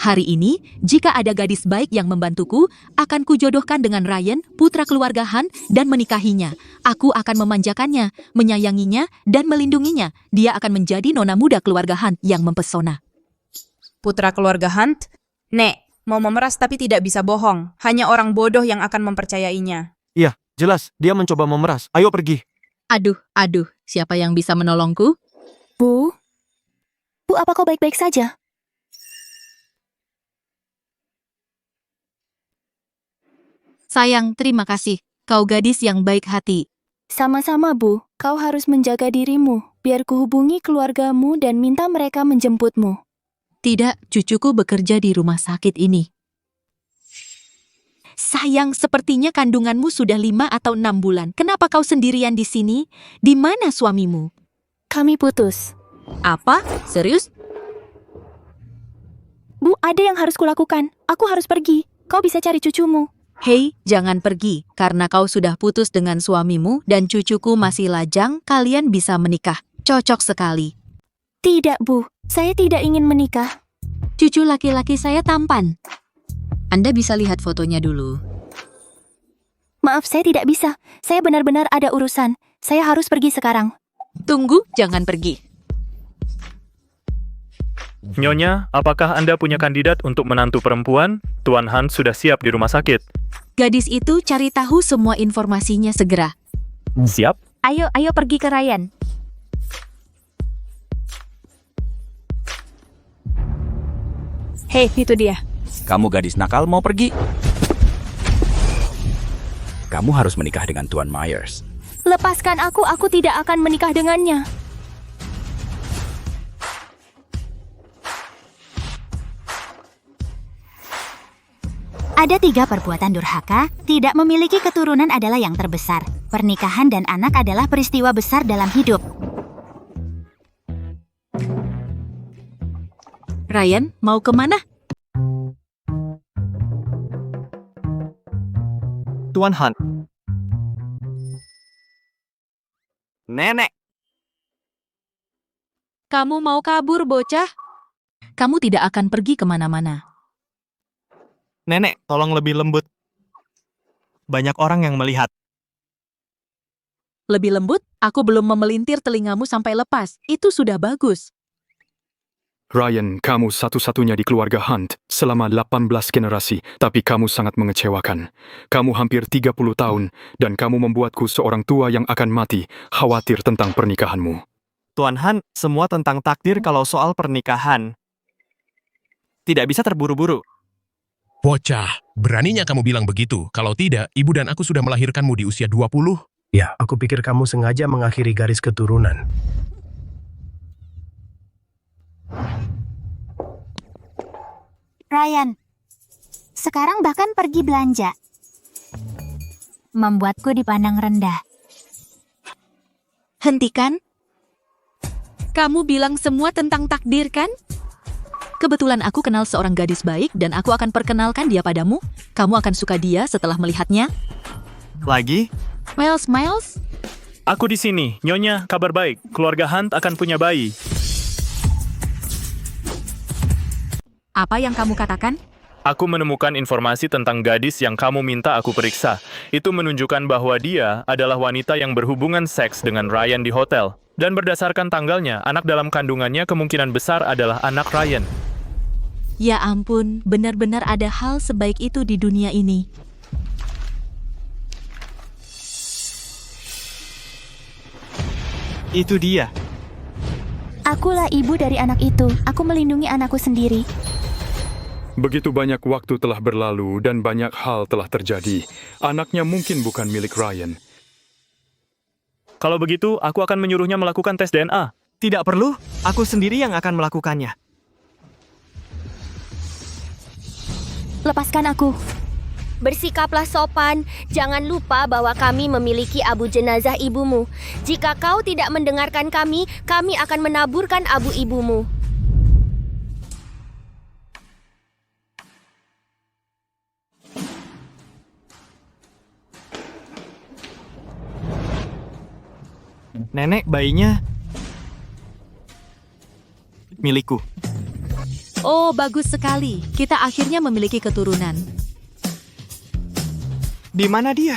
Hari ini, jika ada gadis baik yang membantuku, akan kujodohkan dengan Ryan, putra keluarga Han, dan menikahinya. Aku akan memanjakannya, menyayanginya, dan melindunginya. Dia akan menjadi nona muda keluarga Han yang mempesona. Putra keluarga Hunt? Nek, mau memeras tapi tidak bisa bohong. Hanya orang bodoh yang akan mempercayainya. Iya, jelas dia mencoba memeras. Ayo pergi. Aduh, siapa yang bisa menolongku? Bu, apa kau baik-baik saja? Sayang, terima kasih. Kau gadis yang baik hati. Sama-sama, Bu. Kau harus menjaga dirimu. Biar kuhubungi keluargamu dan minta mereka menjemputmu. Tidak, cucuku bekerja di rumah sakit ini. Sayang, sepertinya kandunganmu sudah 5 atau 6 bulan. Kenapa kau sendirian di sini? Di mana suamimu? Kami putus. Apa? Serius? Bu, ada yang harus kulakukan. Aku harus pergi. Kau bisa cari cucumu. Hei, jangan pergi. Karena kau sudah putus dengan suamimu dan cucuku masih lajang, kalian bisa menikah. Cocok sekali. Tidak, Bu. Saya tidak ingin menikah. Cucu laki-laki saya tampan. Anda bisa lihat fotonya dulu. Maaf, saya tidak bisa. Saya benar-benar ada urusan. Saya harus pergi sekarang. Tunggu, jangan pergi. Nyonya, apakah Anda punya kandidat untuk menantu perempuan? Tuan Han sudah siap di rumah sakit. Gadis itu cari tahu semua informasinya segera. Siap? Ayo pergi ke Ryan. Hei, itu dia. Kamu gadis nakal mau pergi? Kamu harus menikah dengan Tuan Myers. Lepaskan aku tidak akan menikah dengannya. Ada 3 perbuatan durhaka, tidak memiliki keturunan adalah yang terbesar. Pernikahan dan anak adalah peristiwa besar dalam hidup. Ryan, mau kemana? Tuan Han. Nenek. Kamu mau kabur, bocah? Kamu tidak akan pergi kemana-mana. Nenek, tolong lebih lembut. Banyak orang yang melihat. Lebih lembut? Aku belum memelintir telingamu sampai lepas. Itu sudah bagus. Ryan, kamu satu-satunya di keluarga Hunt selama 18 generasi, tapi kamu sangat mengecewakan. Kamu hampir 30 tahun, dan kamu membuatku seorang tua yang akan mati, khawatir tentang pernikahanmu. Tuan Han, semua tentang takdir kalau soal pernikahan. Tidak bisa terburu-buru. Bocah, beraninya kamu bilang begitu. Kalau tidak, ibu dan aku sudah melahirkanmu di usia 20. Ya, aku pikir kamu sengaja mengakhiri garis keturunan. Ryan, sekarang bahkan pergi belanja. Membuatku dipandang rendah. Hentikan. Kamu bilang semua tentang takdir, kan? Kebetulan aku kenal seorang gadis baik dan aku akan perkenalkan dia padamu. Kamu akan suka dia setelah melihatnya. Lagi? Miles? Aku di sini. Nyonya, kabar baik. Keluarga Hunt akan punya bayi. Apa yang kamu katakan? Aku menemukan informasi tentang gadis yang kamu minta aku periksa. Itu menunjukkan bahwa dia adalah wanita yang berhubungan seks dengan Ryan di hotel. Dan berdasarkan tanggalnya, anak dalam kandungannya kemungkinan besar adalah anak Ryan. Ya ampun, benar-benar ada hal sebaik itu di dunia ini. Itu dia. Akulah ibu dari anak itu. Aku melindungi anakku sendiri. Begitu banyak waktu telah berlalu dan banyak hal telah terjadi. Anaknya mungkin bukan milik Ryan. Kalau begitu, aku akan menyuruhnya melakukan tes DNA. Tidak perlu, aku sendiri yang akan melakukannya. Lepaskan aku. Bersikaplah sopan. Jangan lupa bahwa kami memiliki abu jenazah ibumu. Jika kau tidak mendengarkan kami akan menaburkan abu ibumu. Nenek, bayinya milikku. Oh, bagus sekali. Kita akhirnya memiliki keturunan. Di mana dia?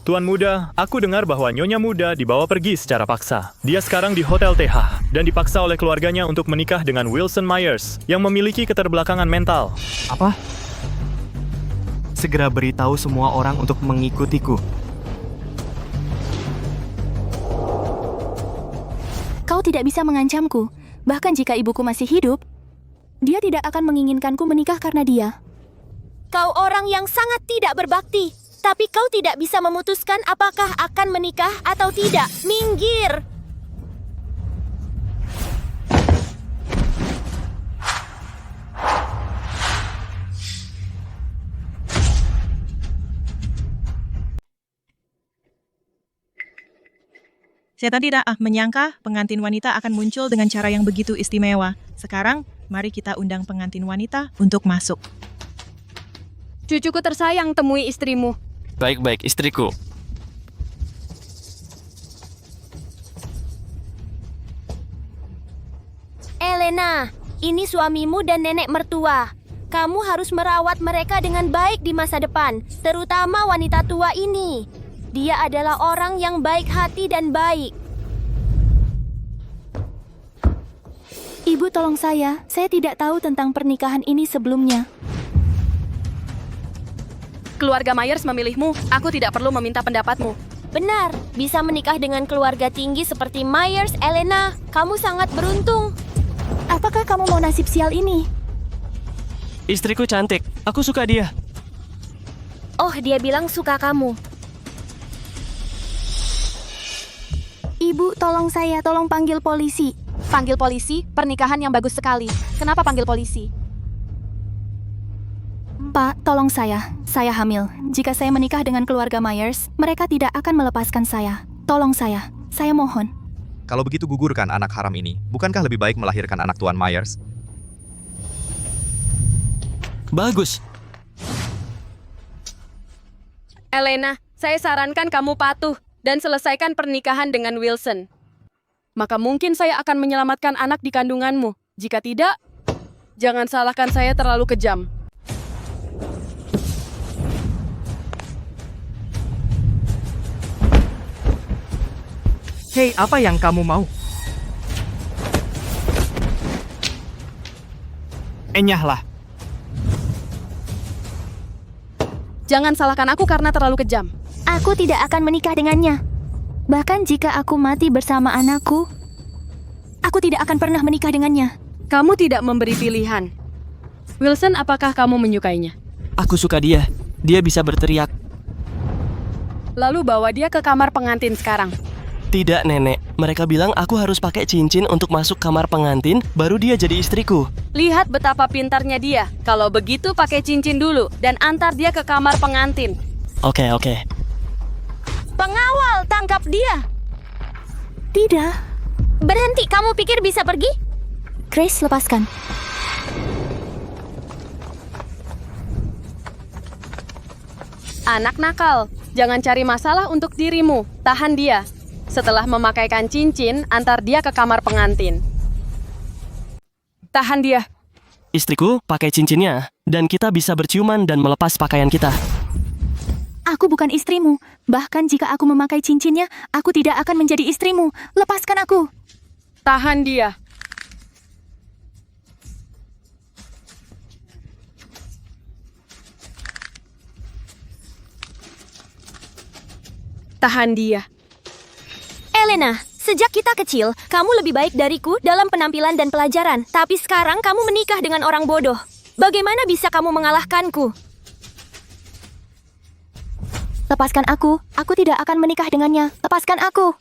Tuan Muda, aku dengar bahwa Nyonya Muda dibawa pergi secara paksa. Dia sekarang di Hotel TH dan dipaksa oleh keluarganya untuk menikah dengan Wilson Myers yang memiliki keterbelakangan mental. Apa? Segera beritahu semua orang untuk mengikutiku. Kau tidak bisa mengancamku. Bahkan jika ibuku masih hidup, dia tidak akan menginginkanku menikah karena dia. Kau orang yang sangat tidak berbakti. Tapi kau tidak bisa memutuskan apakah akan menikah atau tidak. Minggir! Saya tidak menyangka pengantin wanita akan muncul dengan cara yang begitu istimewa. Sekarang, mari kita undang pengantin wanita untuk masuk. Cucuku tersayang, temui istrimu. Baik-baik, istriku. Elena, ini suamimu dan nenek mertua. Kamu harus merawat mereka dengan baik di masa depan, terutama wanita tua ini. Dia adalah orang yang baik hati dan baik. Ibu, tolong saya tidak tahu tentang pernikahan ini sebelumnya. Keluarga Myers memilihmu. Aku tidak perlu meminta pendapatmu. Benar, bisa menikah dengan keluarga tinggi seperti Myers, Elena. Kamu sangat beruntung. Apakah kamu mau nasib sial ini? Istriku cantik. Aku suka dia. Oh, dia bilang suka kamu. Ibu, tolong saya, tolong panggil polisi. Panggil polisi? Pernikahan yang bagus sekali. Kenapa panggil polisi? Pak, tolong saya. Saya hamil. Jika saya menikah dengan keluarga Myers, mereka tidak akan melepaskan saya. Tolong saya mohon. Kalau begitu gugurkan anak haram ini. Bukankah lebih baik melahirkan anak Tuan Myers? Bagus. Elena, saya sarankan kamu patuh dan selesaikan pernikahan dengan Wilson. Maka mungkin saya akan menyelamatkan anak di kandunganmu. Jika tidak, jangan salahkan saya terlalu kejam. Hei, apa yang kamu mau? Enyahlah. Jangan salahkan aku karena terlalu kejam. Aku tidak akan menikah dengannya. Bahkan jika aku mati bersama anakku, aku tidak akan pernah menikah dengannya. Kamu tidak memberi pilihan. Wilson, apakah kamu menyukainya? Aku suka dia. Dia bisa berteriak. Lalu bawa dia ke kamar pengantin sekarang. Tidak, Nenek. Mereka bilang aku harus pakai cincin untuk masuk kamar pengantin, baru dia jadi istriku. Lihat betapa pintarnya dia. Kalau begitu pakai cincin dulu dan antar dia ke kamar pengantin. Oke. Pengawal, tangkap dia. Tidak. Berhenti, kamu pikir bisa pergi? Grace, lepaskan. Anak nakal, jangan cari masalah untuk dirimu. Tahan dia. Setelah memakaikan cincin, antar dia ke kamar pengantin. Tahan dia. Istriku pakai cincinnya, dan kita bisa berciuman dan melepas pakaian kita. Aku bukan istrimu. Bahkan jika aku memakai cincinnya, aku tidak akan menjadi istrimu. Lepaskan aku. Tahan dia. Tahan dia. Elena, sejak kita kecil, kamu lebih baik dariku dalam penampilan dan pelajaran. Tapi sekarang kamu menikah dengan orang bodoh. Bagaimana bisa kamu mengalahkanku? Lepaskan aku. Aku tidak akan menikah dengannya. Lepaskan aku.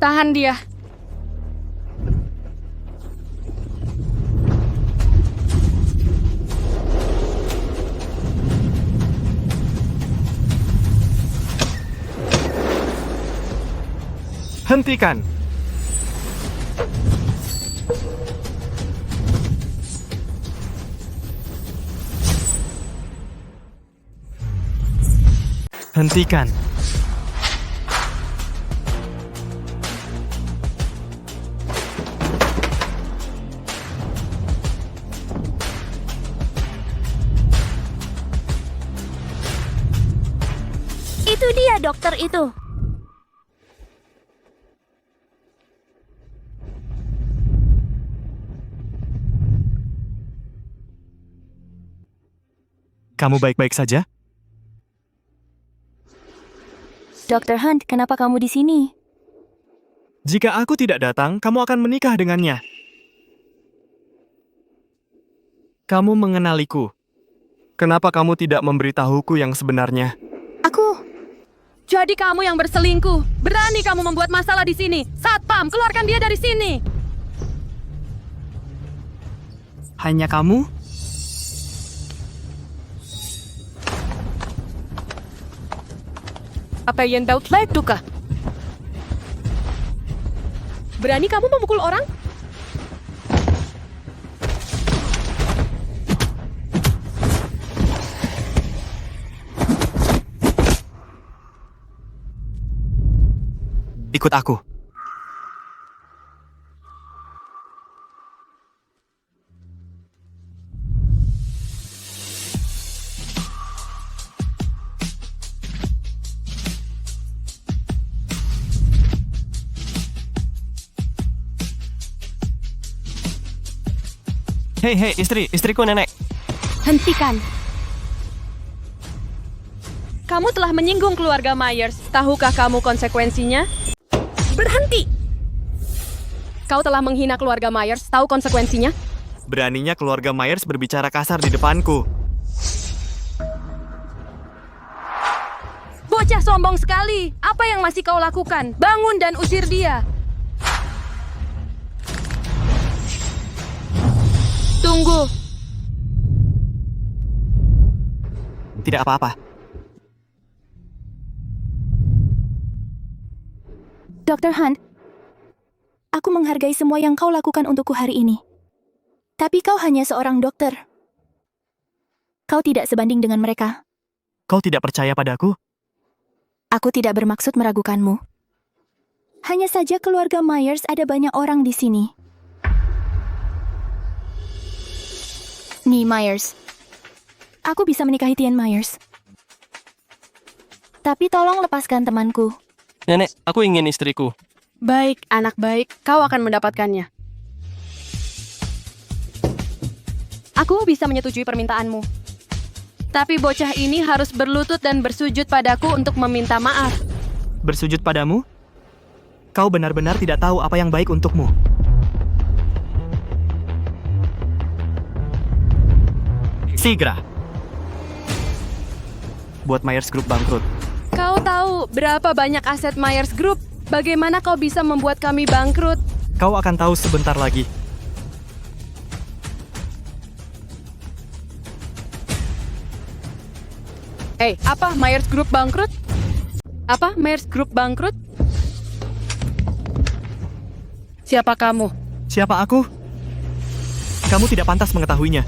Tahan dia. Hentikan. Hentikan. dokter itu. Kamu baik-baik saja? Dr. Hunt, kenapa kamu di sini? Jika aku tidak datang, kamu akan menikah dengannya. Kamu mengenaliku. Kenapa kamu tidak memberitahuku yang sebenarnya? Jadi kamu yang berselingkuh. Berani kamu membuat masalah di sini. Satpam, keluarkan dia dari sini. Hanya kamu? Apa yang tahu baik duka? Berani kamu memukul orang? Ikut aku. Hei, istriku nenek. Hentikan. Kamu telah menyinggung keluarga Myers. Tahukah kamu konsekuensinya? Berhenti! Kau telah menghina keluarga Myers. Tahu konsekuensinya? Beraninya keluarga Myers berbicara kasar di depanku. Bocah sombong sekali. Apa yang masih kau lakukan? Bangun dan usir dia. Tunggu. Tidak apa-apa. Dr. Hunt, aku menghargai semua yang kau lakukan untukku hari ini. Tapi kau hanya seorang dokter. Kau tidak sebanding dengan mereka. Kau tidak percaya padaku? Aku tidak bermaksud meragukanmu. Hanya saja keluarga Myers ada banyak orang di sini. Nih, Myers. Aku bisa menikahi Tian Myers. Tapi tolong lepaskan temanku. Nenek, aku ingin istriku. Baik, anak baik. Kau akan mendapatkannya. Aku bisa menyetujui permintaanmu. Tapi bocah ini harus berlutut dan bersujud padaku untuk meminta maaf. Bersujud padamu? Kau benar-benar tidak tahu apa yang baik untukmu. Segera. Buat Myers Group bangkrut. Kau tahu berapa banyak aset Myers Group? Bagaimana kau bisa membuat kami bangkrut? Kau akan tahu sebentar lagi. Hei, apa Myers Group bangkrut? Apa Myers Group bangkrut? Siapa kamu? Siapa aku? Kamu tidak pantas mengetahuinya.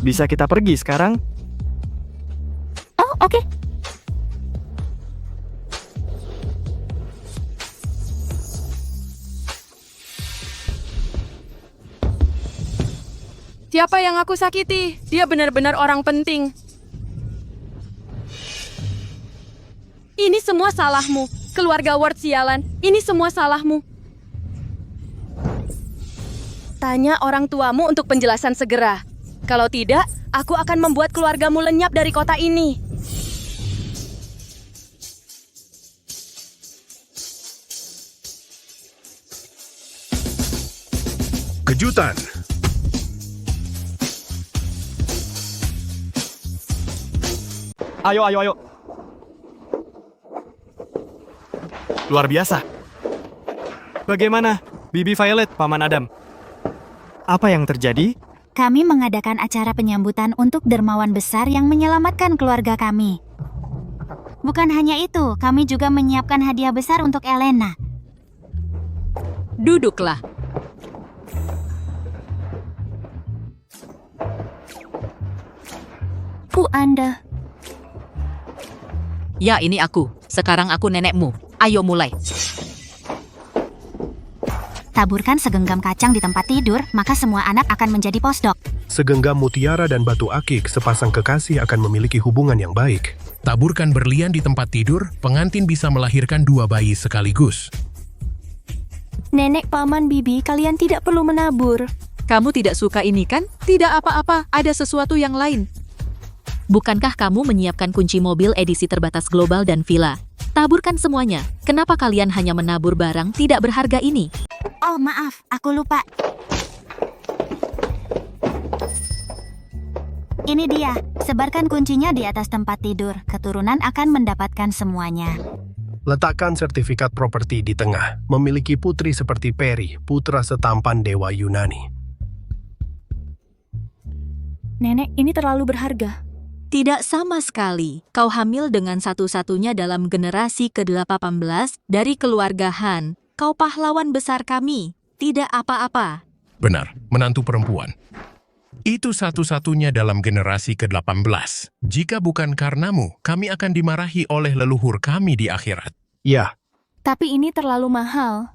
Bisa kita pergi sekarang? Oh, oke. Siapa yang aku sakiti? Dia benar-benar orang penting. Ini semua salahmu. Keluarga Ward sialan. Ini semua salahmu. Tanya orang tuamu untuk penjelasan segera. Kalau tidak, aku akan membuat keluargamu lenyap dari kota ini. Kejutan. Ayo. Luar biasa. Bagaimana, Bibi Violet, Paman Adam? Apa yang terjadi? Kami mengadakan acara penyambutan untuk dermawan besar yang menyelamatkan keluarga kami. Bukan hanya itu, kami juga menyiapkan hadiah besar untuk Elena. Duduklah. Anda. Ya, ini aku. Sekarang aku nenekmu. Ayo mulai. Taburkan segenggam kacang di tempat tidur, maka semua anak akan menjadi postdoc. Segenggam mutiara dan batu akik, sepasang kekasih akan memiliki hubungan yang baik. Taburkan berlian di tempat tidur, pengantin bisa melahirkan 2 bayi sekaligus. Nenek, paman, bibi, kalian tidak perlu menabur. Kamu tidak suka ini kan? Tidak apa-apa, ada sesuatu yang lain. Bukankah kamu menyiapkan kunci mobil edisi terbatas global dan villa? Taburkan semuanya. Kenapa kalian hanya menabur barang tidak berharga ini? Oh, maaf, aku lupa. Ini dia, sebarkan kuncinya di atas tempat tidur. Keturunan akan mendapatkan semuanya. Letakkan sertifikat properti di tengah. Memiliki putri seperti Peri, putra setampan dewa Yunani. Nenek, ini terlalu berharga. Tidak sama sekali. Kau hamil dengan satu-satunya dalam generasi ke-18 dari keluarga Han. Kau pahlawan besar kami. Tidak apa-apa. Benar, menantu perempuan. Itu satu-satunya dalam generasi ke-18. Jika bukan karenamu, kami akan dimarahi oleh leluhur kami di akhirat. Ya. Tapi ini terlalu mahal.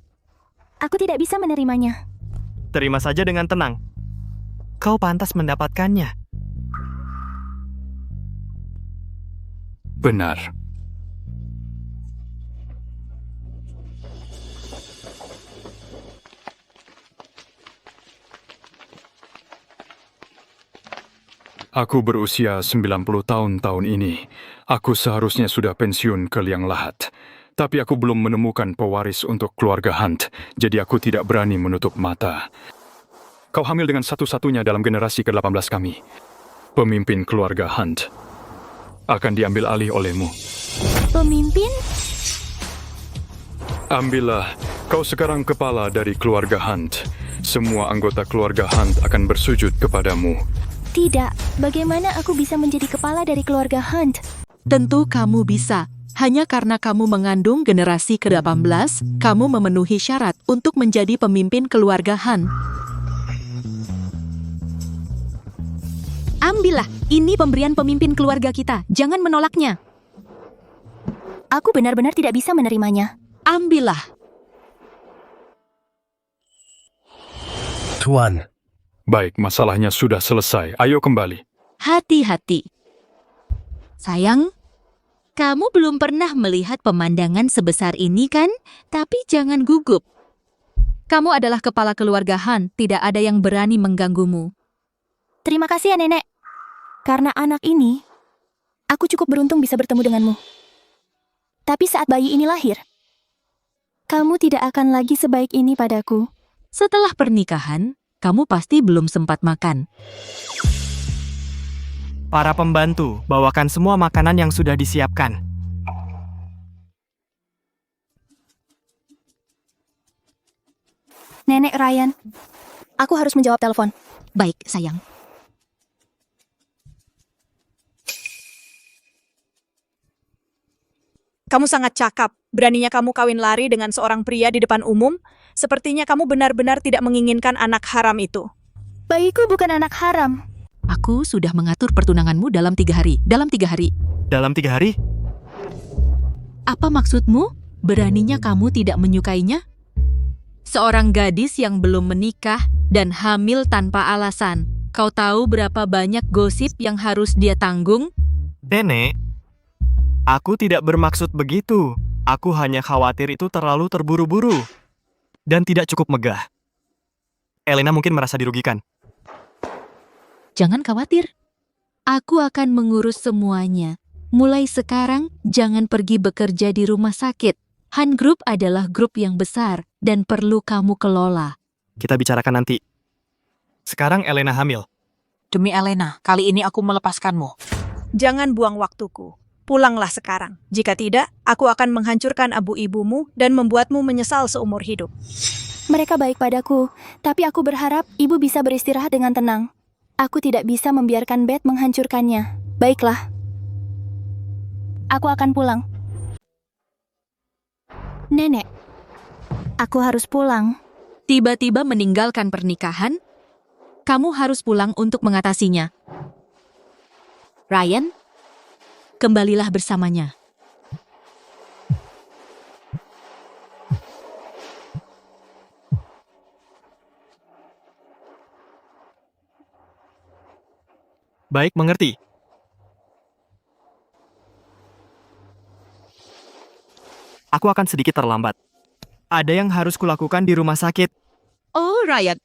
Aku tidak bisa menerimanya. Terima saja dengan tenang. Kau pantas mendapatkannya. Benar. Aku berusia 90 tahun ini. Aku seharusnya sudah pensiun ke liang lahat. Tapi aku belum menemukan pewaris untuk keluarga Hunt, jadi aku tidak berani menutup mata. Kau hamil dengan satu-satunya dalam generasi ke-18 kami. Pemimpin keluarga Hunt akan diambil alih olehmu. Pemimpin? Ambillah, kau sekarang kepala dari keluarga Hunt. Semua anggota keluarga Hunt akan bersujud kepadamu. Tidak, bagaimana aku bisa menjadi kepala dari keluarga Hunt? Tentu kamu bisa. Hanya karena kamu mengandung generasi ke-18, kamu memenuhi syarat untuk menjadi pemimpin keluarga Han. Ambillah, ini pemberian pemimpin keluarga kita. Jangan menolaknya. Aku benar-benar tidak bisa menerimanya. Ambillah. Tuan. Baik, masalahnya sudah selesai. Ayo kembali. Hati-hati. Sayang, kamu belum pernah melihat pemandangan sebesar ini kan? Tapi jangan gugup. Kamu adalah kepala keluarga Han, tidak ada yang berani mengganggumu. Terima kasih ya, Nenek. Karena anak ini, aku cukup beruntung bisa bertemu denganmu. Tapi saat bayi ini lahir, kamu tidak akan lagi sebaik ini padaku. Setelah pernikahan, kamu pasti belum sempat makan. Para pembantu, bawakan semua makanan yang sudah disiapkan. Nenek Ryan, aku harus menjawab telepon. Baik, sayang. Kamu sangat cakap. Beraninya kamu kawin lari dengan seorang pria di depan umum? Sepertinya kamu benar-benar tidak menginginkan anak haram itu. Bayiku bukan anak haram. Aku sudah mengatur pertunanganmu dalam 3 hari. Dalam 3 hari. Dalam 3 hari? Apa maksudmu? Beraninya kamu tidak menyukainya? Seorang gadis yang belum menikah dan hamil tanpa alasan. Kau tahu berapa banyak gosip yang harus dia tanggung? Nenek, aku tidak bermaksud begitu. Aku hanya khawatir itu terlalu terburu-buru dan tidak cukup megah. Elena mungkin merasa dirugikan. Jangan khawatir. Aku akan mengurus semuanya. Mulai sekarang, jangan pergi bekerja di rumah sakit. Han Group adalah grup yang besar dan perlu kamu kelola. Kita bicarakan nanti. Sekarang Elena hamil. Demi Elena, kali ini aku melepaskanmu. Jangan buang waktuku. Pulanglah sekarang. Jika tidak, aku akan menghancurkan abu ibumu dan membuatmu menyesal seumur hidup. Mereka baik padaku, tapi aku berharap ibu bisa beristirahat dengan tenang. Aku tidak bisa membiarkan Beth menghancurkannya. Baiklah. Aku akan pulang. Nenek, aku harus pulang. Tiba-tiba meninggalkan pernikahan, kamu harus pulang untuk mengatasinya. Ryan, kembalilah bersamanya. Baik, mengerti. Aku akan sedikit terlambat. Ada yang harus kulakukan di rumah sakit. Oh, Ryan.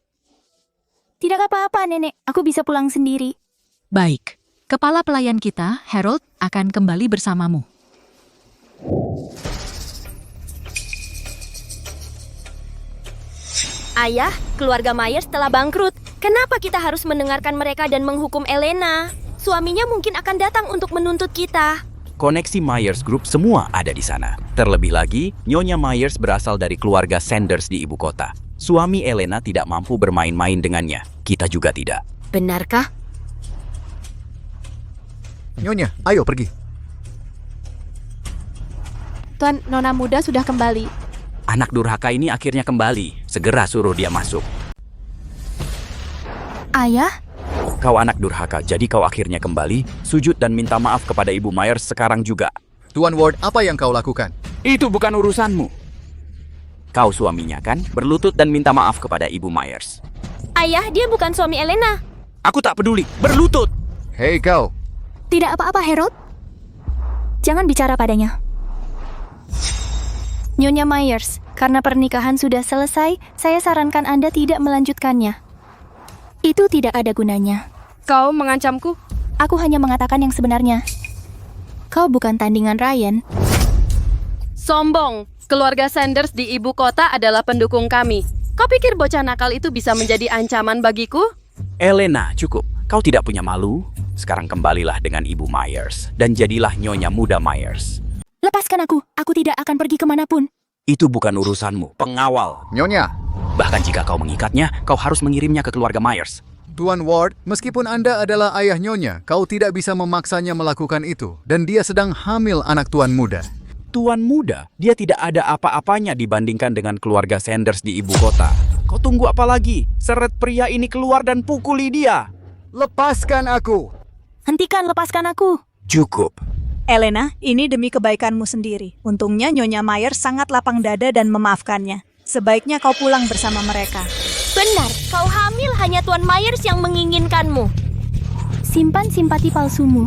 Tidak apa-apa, Nenek. Aku bisa pulang sendiri. Baik, kepala pelayan kita, Harold, akan kembali bersamamu. Ayah, keluarga Myers telah bangkrut. Kenapa kita harus mendengarkan mereka dan menghukum Elena? Suaminya mungkin akan datang untuk menuntut kita. Koneksi Myers Group semua ada di sana. Terlebih lagi, Nyonya Myers berasal dari keluarga Sanders di ibu kota. Suami Elena tidak mampu bermain-main dengannya. Kita juga tidak. Benarkah? Nyonya, ayo pergi. Tuan, Nona muda sudah kembali. Anak durhaka ini akhirnya kembali. Segera suruh dia masuk. Ayah? Kau anak durhaka, jadi kau akhirnya kembali. Sujud dan minta maaf kepada Ibu Myers sekarang juga. Tuan Ward, apa yang kau lakukan? Itu bukan urusanmu. Kau suaminya kan? Berlutut dan minta maaf kepada Ibu Myers. Ayah, dia bukan suami Elena. Aku tak peduli. Berlutut! Hei kau! Tidak apa-apa, Harold. Jangan bicara padanya. Nyonya Myers, karena pernikahan sudah selesai, saya sarankan Anda tidak melanjutkannya. Itu tidak ada gunanya. Kau mengancamku? Aku hanya mengatakan yang sebenarnya. Kau bukan tandingan Ryan. Sombong. Keluarga Sanders di ibu kota adalah pendukung kami. Kau pikir bocah nakal itu bisa menjadi ancaman bagiku? Elena, cukup. Kau tidak punya malu? Sekarang kembalilah dengan Ibu Myers. Dan jadilah Nyonya Muda Myers. Lepaskan aku tidak akan pergi kemanapun. Itu bukan urusanmu, pengawal. Nyonya! Bahkan jika kau mengikatnya, kau harus mengirimnya ke keluarga Myers. Tuan Ward, meskipun Anda adalah ayah Nyonya, kau tidak bisa memaksanya melakukan itu. Dan dia sedang hamil anak Tuan Muda. Tuan Muda? Dia tidak ada apa-apanya dibandingkan dengan keluarga Sanders di ibu kota. Kau tunggu apa lagi? Seret pria ini keluar dan pukuli dia. Lepaskan aku! Hentikan, lepaskan aku. Cukup. Elena, ini demi kebaikanmu sendiri. Untungnya Nyonya Myers sangat lapang dada dan memaafkannya. Sebaiknya kau pulang bersama mereka. Benar, kau hamil hanya Tuan Myers yang menginginkanmu. Simpan simpati palsumu.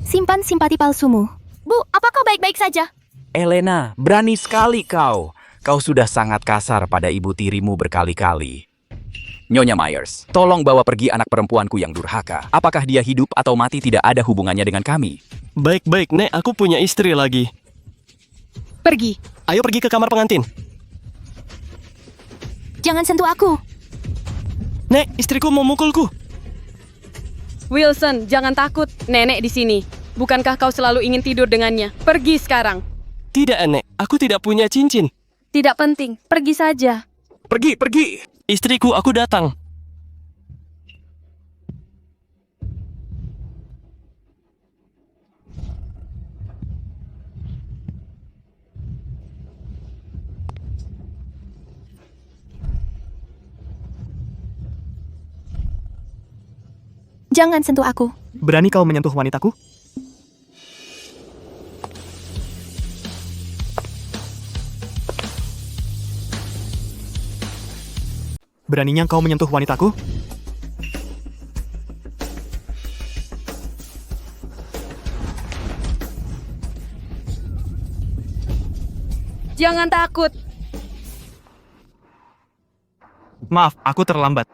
Simpan simpati palsumu. Bu, apa kau baik-baik saja? Elena, berani sekali kau. Kau sudah sangat kasar pada ibu tirimu berkali-kali. Nyonya Myers, tolong bawa pergi anak perempuanku yang durhaka. Apakah dia hidup atau mati tidak ada hubungannya dengan kami. Baik-baik, Nek, aku punya istri lagi. Pergi. Ayo pergi ke kamar pengantin. Jangan sentuh aku. Nek, istriku mau mukulku. Wilson, jangan takut. Nenek di sini. Bukankah kau selalu ingin tidur dengannya? Pergi sekarang. Tidak, Nek. Aku tidak punya cincin. Tidak penting. Pergi saja. Pergi, pergi. Istriku, aku datang. Jangan sentuh aku. Berani kau menyentuh wanitaku? Beraninya kau menyentuh wanitaku? Jangan takut. Maaf, aku terlambat.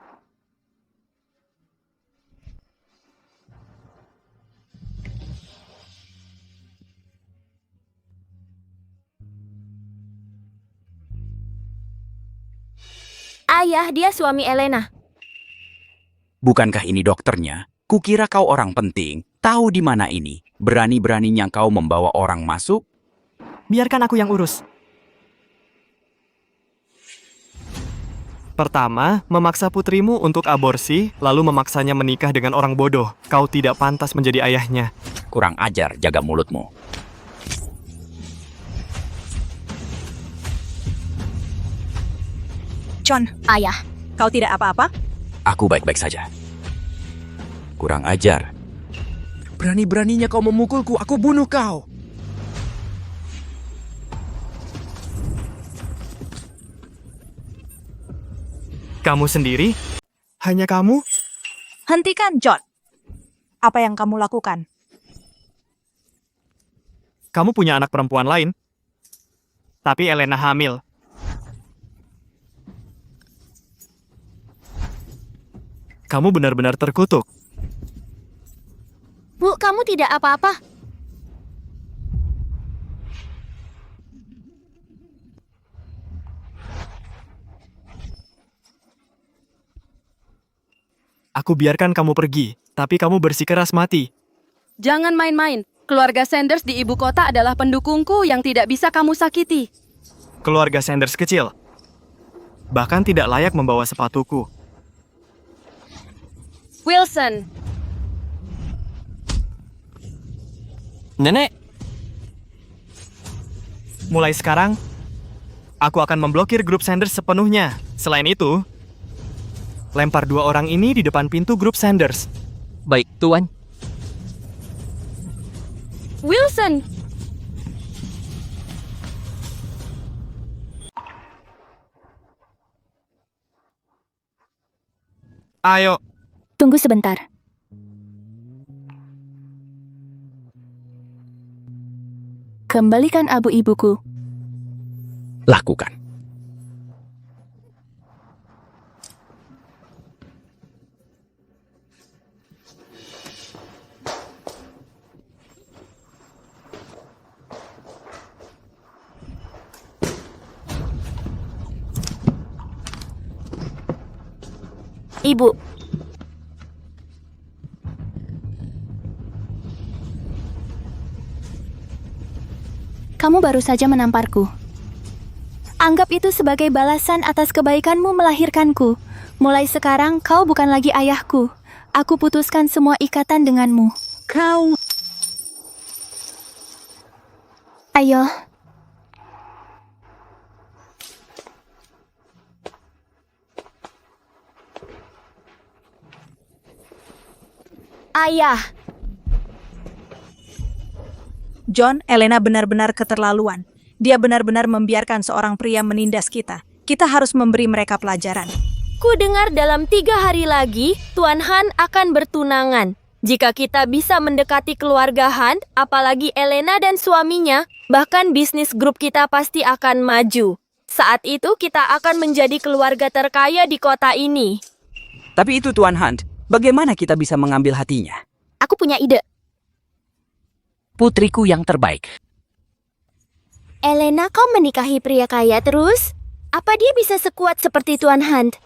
Ayah, dia suami Elena. Bukankah ini dokternya? Kukira kau orang penting. Tahu di mana ini? Berani-beraninya kau membawa orang masuk? Biarkan aku yang urus. Pertama, memaksa putrimu untuk aborsi, lalu memaksanya menikah dengan orang bodoh. Kau tidak pantas menjadi ayahnya. Kurang ajar, jaga mulutmu. John, ayah, kau tidak apa-apa? Aku baik-baik saja. Kurang ajar. Berani-beraninya kau memukulku, aku bunuh kau. Kamu sendiri? Hanya kamu? Hentikan, John. Apa yang kamu lakukan? Kamu punya anak perempuan lain, tapi Elena hamil. Kamu benar-benar terkutuk. Bu, kamu tidak apa-apa. Aku biarkan kamu pergi, tapi kamu bersikeras mati. Jangan main-main. Keluarga Sanders di ibu kota adalah pendukungku yang tidak bisa kamu sakiti. Keluarga Sanders kecil. Bahkan tidak layak membawa sepatuku. Wilson, Nenek, Mulai sekarang, aku akan memblokir grup Sanders sepenuhnya. Selain itu, lempar 2 orang ini di depan pintu grup Sanders. Baik, Tuan. Wilson, Ayo, Tunggu sebentar. Kembalikan abu ibuku. Lakukan. Ibu. Kamu baru saja menamparku. Anggap itu sebagai balasan atas kebaikanmu melahirkanku. Mulai sekarang kau bukan lagi ayahku. Aku putuskan semua ikatan denganmu. Kau... Ayo. Ayah. John, Elena benar-benar keterlaluan. Dia benar-benar membiarkan seorang pria menindas kita. Kita harus memberi mereka pelajaran. Ku dengar dalam 3 hari lagi, Tuan Han akan bertunangan. Jika kita bisa mendekati keluarga Han, apalagi Elena dan suaminya, bahkan bisnis grup kita pasti akan maju. Saat itu kita akan menjadi keluarga terkaya di kota ini. Tapi itu Tuan Hunt, bagaimana kita bisa mengambil hatinya? Aku punya ide. Putriku yang terbaik. Elena, kau menikahi pria kaya terus? Apa dia bisa sekuat seperti Tuan Hunt?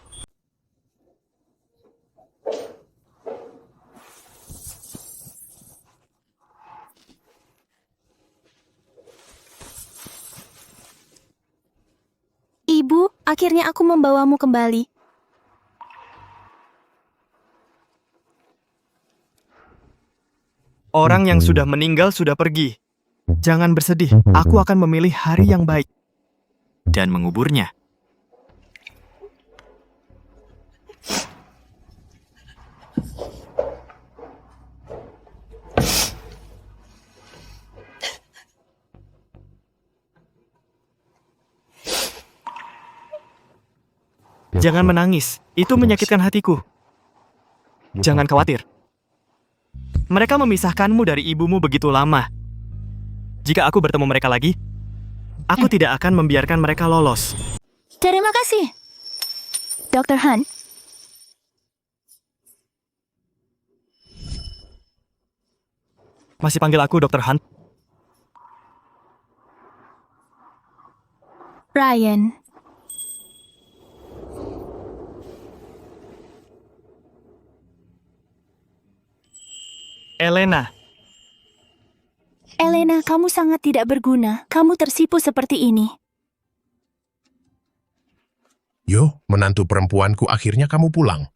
Ibu, akhirnya aku membawamu kembali. Orang yang sudah meninggal sudah pergi. Jangan bersedih, aku akan memilih hari yang baik dan menguburnya. Jangan menangis, itu menyakitkan hatiku. Jangan khawatir. Mereka memisahkanmu dari ibumu begitu lama. Jika aku bertemu mereka lagi, aku tidak akan membiarkan mereka lolos. Terima kasih, Dr. Han. Masih panggil aku Dr. Han? Ryan. Elena. Elena, kamu sangat tidak berguna. Kamu tersipu seperti ini. Yo, menantu perempuanku, akhirnya kamu pulang.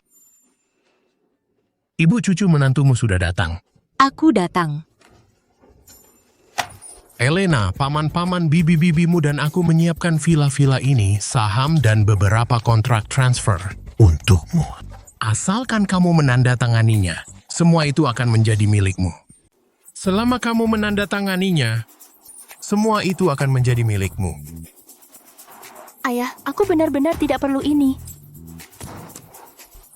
Ibu cucu menantumu sudah datang. Aku datang. Elena, paman-paman bibi-bibimu dan aku menyiapkan villa-villa ini, saham dan beberapa kontrak transfer untukmu. Asalkan kamu menandatanganinya, semua itu akan menjadi milikmu. Selama kamu menandatanganinya, semua itu akan menjadi milikmu. Ayah, aku benar-benar tidak perlu ini.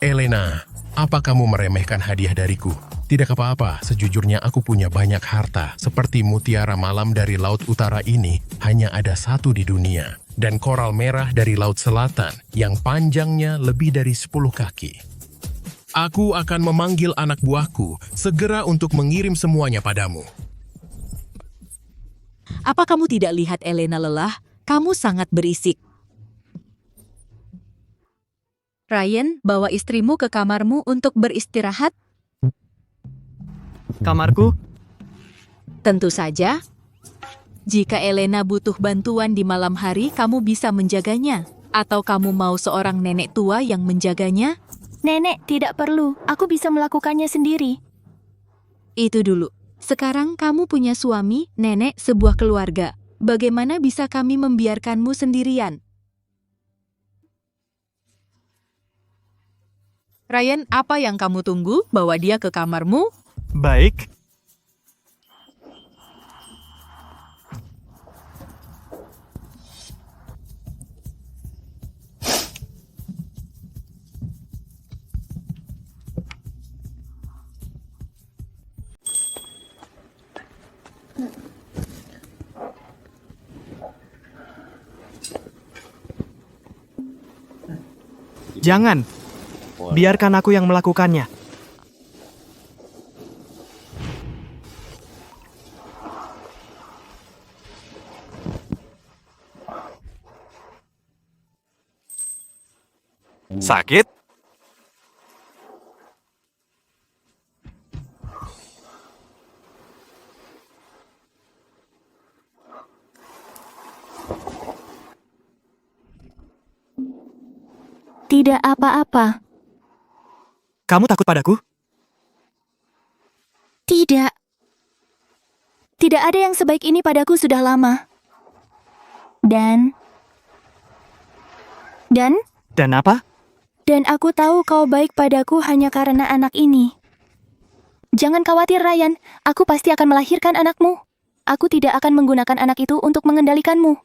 Elena, Apa kamu meremehkan hadiah dariku? Tidak apa-apa, sejujurnya aku punya banyak harta. Seperti mutiara malam dari Laut Utara ini, hanya ada satu di dunia. Dan koral merah dari Laut Selatan, yang panjangnya lebih dari 10 kaki. Aku akan memanggil anak buahku, segera untuk mengirim semuanya padamu. Apa kamu tidak lihat Elena lelah? Kamu sangat berisik. Ryan, bawa istrimu ke kamarmu untuk beristirahat. Kamarku? Tentu saja. Jika Elena butuh bantuan di malam hari, kamu bisa menjaganya. Atau kamu mau seorang nenek tua yang menjaganya? Nenek, tidak perlu. Aku bisa melakukannya sendiri. Itu dulu. Sekarang kamu punya suami, nenek, sebuah keluarga. Bagaimana bisa kami membiarkanmu sendirian? Ryan, apa yang kamu tunggu? Bawa dia ke kamarmu. Baik. Jangan. Biarkan aku yang melakukannya. Sakit? Tidak apa-apa. Kamu takut padaku? Tidak. Tidak ada yang sebaik ini padaku sudah lama. Dan Dan apa? Dan aku tahu kau baik padaku hanya karena anak ini. Jangan khawatir, Ryan. Aku pasti akan melahirkan anakmu. Aku tidak akan menggunakan anak itu untuk mengendalikanmu.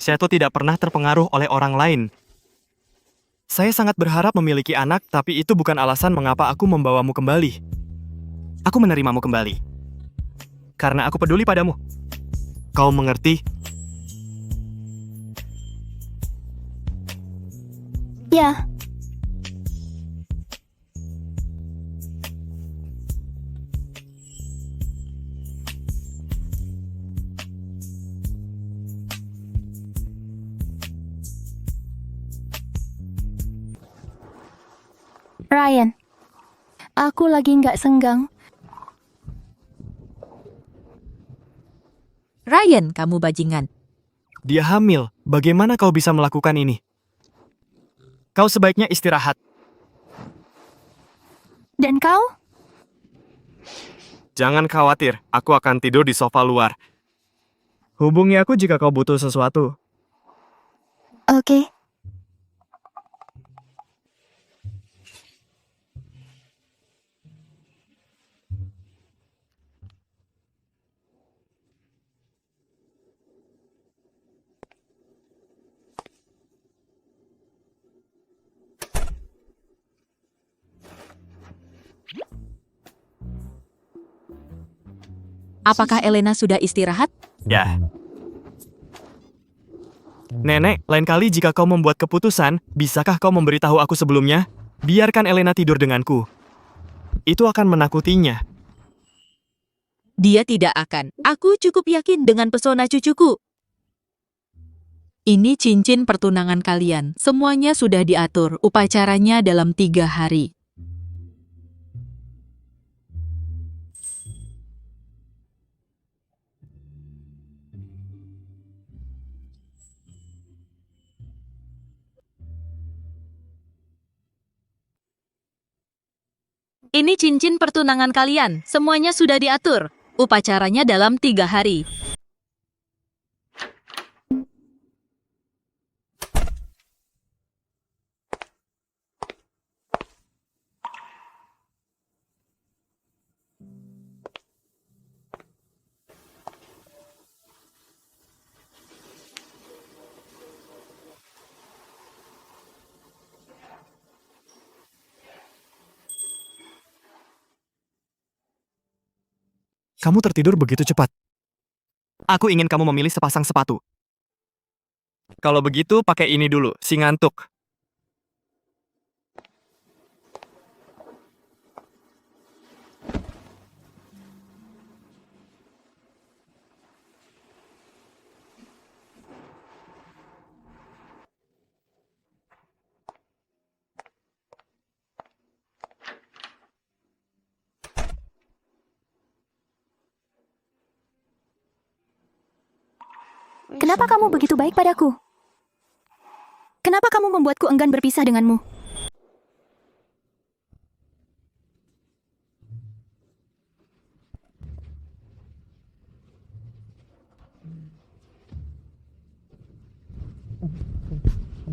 Saya tuh tidak pernah terpengaruh oleh orang lain. Saya sangat berharap memiliki anak, tapi itu bukan alasan mengapa aku membawamu kembali. Aku menerimamu kembali. Karena aku peduli padamu. Kau mengerti? Ya. Ryan, aku lagi nggak senggang. Ryan, kamu bajingan. Dia hamil. Bagaimana kau bisa melakukan ini? Kau sebaiknya istirahat. Dan kau? Jangan khawatir, aku akan tidur di sofa luar. Hubungi aku jika kau butuh sesuatu. Oke. Apakah Elena sudah istirahat? Ya. Nenek, lain kali jika kau membuat keputusan, bisakah kau memberitahu aku sebelumnya? Biarkan Elena tidur denganku. Itu akan menakutinya. Dia tidak akan. Aku cukup yakin dengan pesona cucuku. Ini cincin pertunangan kalian. Semuanya sudah diatur. Upacaranya dalam 3 hari. Ini cincin pertunangan kalian. Semuanya sudah diatur. Upacaranya dalam 3 hari. Kamu tertidur begitu cepat. Aku ingin kamu memilih sepasang sepatu. Kalau begitu, pakai ini dulu, si ngantuk. Kenapa kamu begitu baik padaku? Kenapa kamu membuatku enggan berpisah denganmu?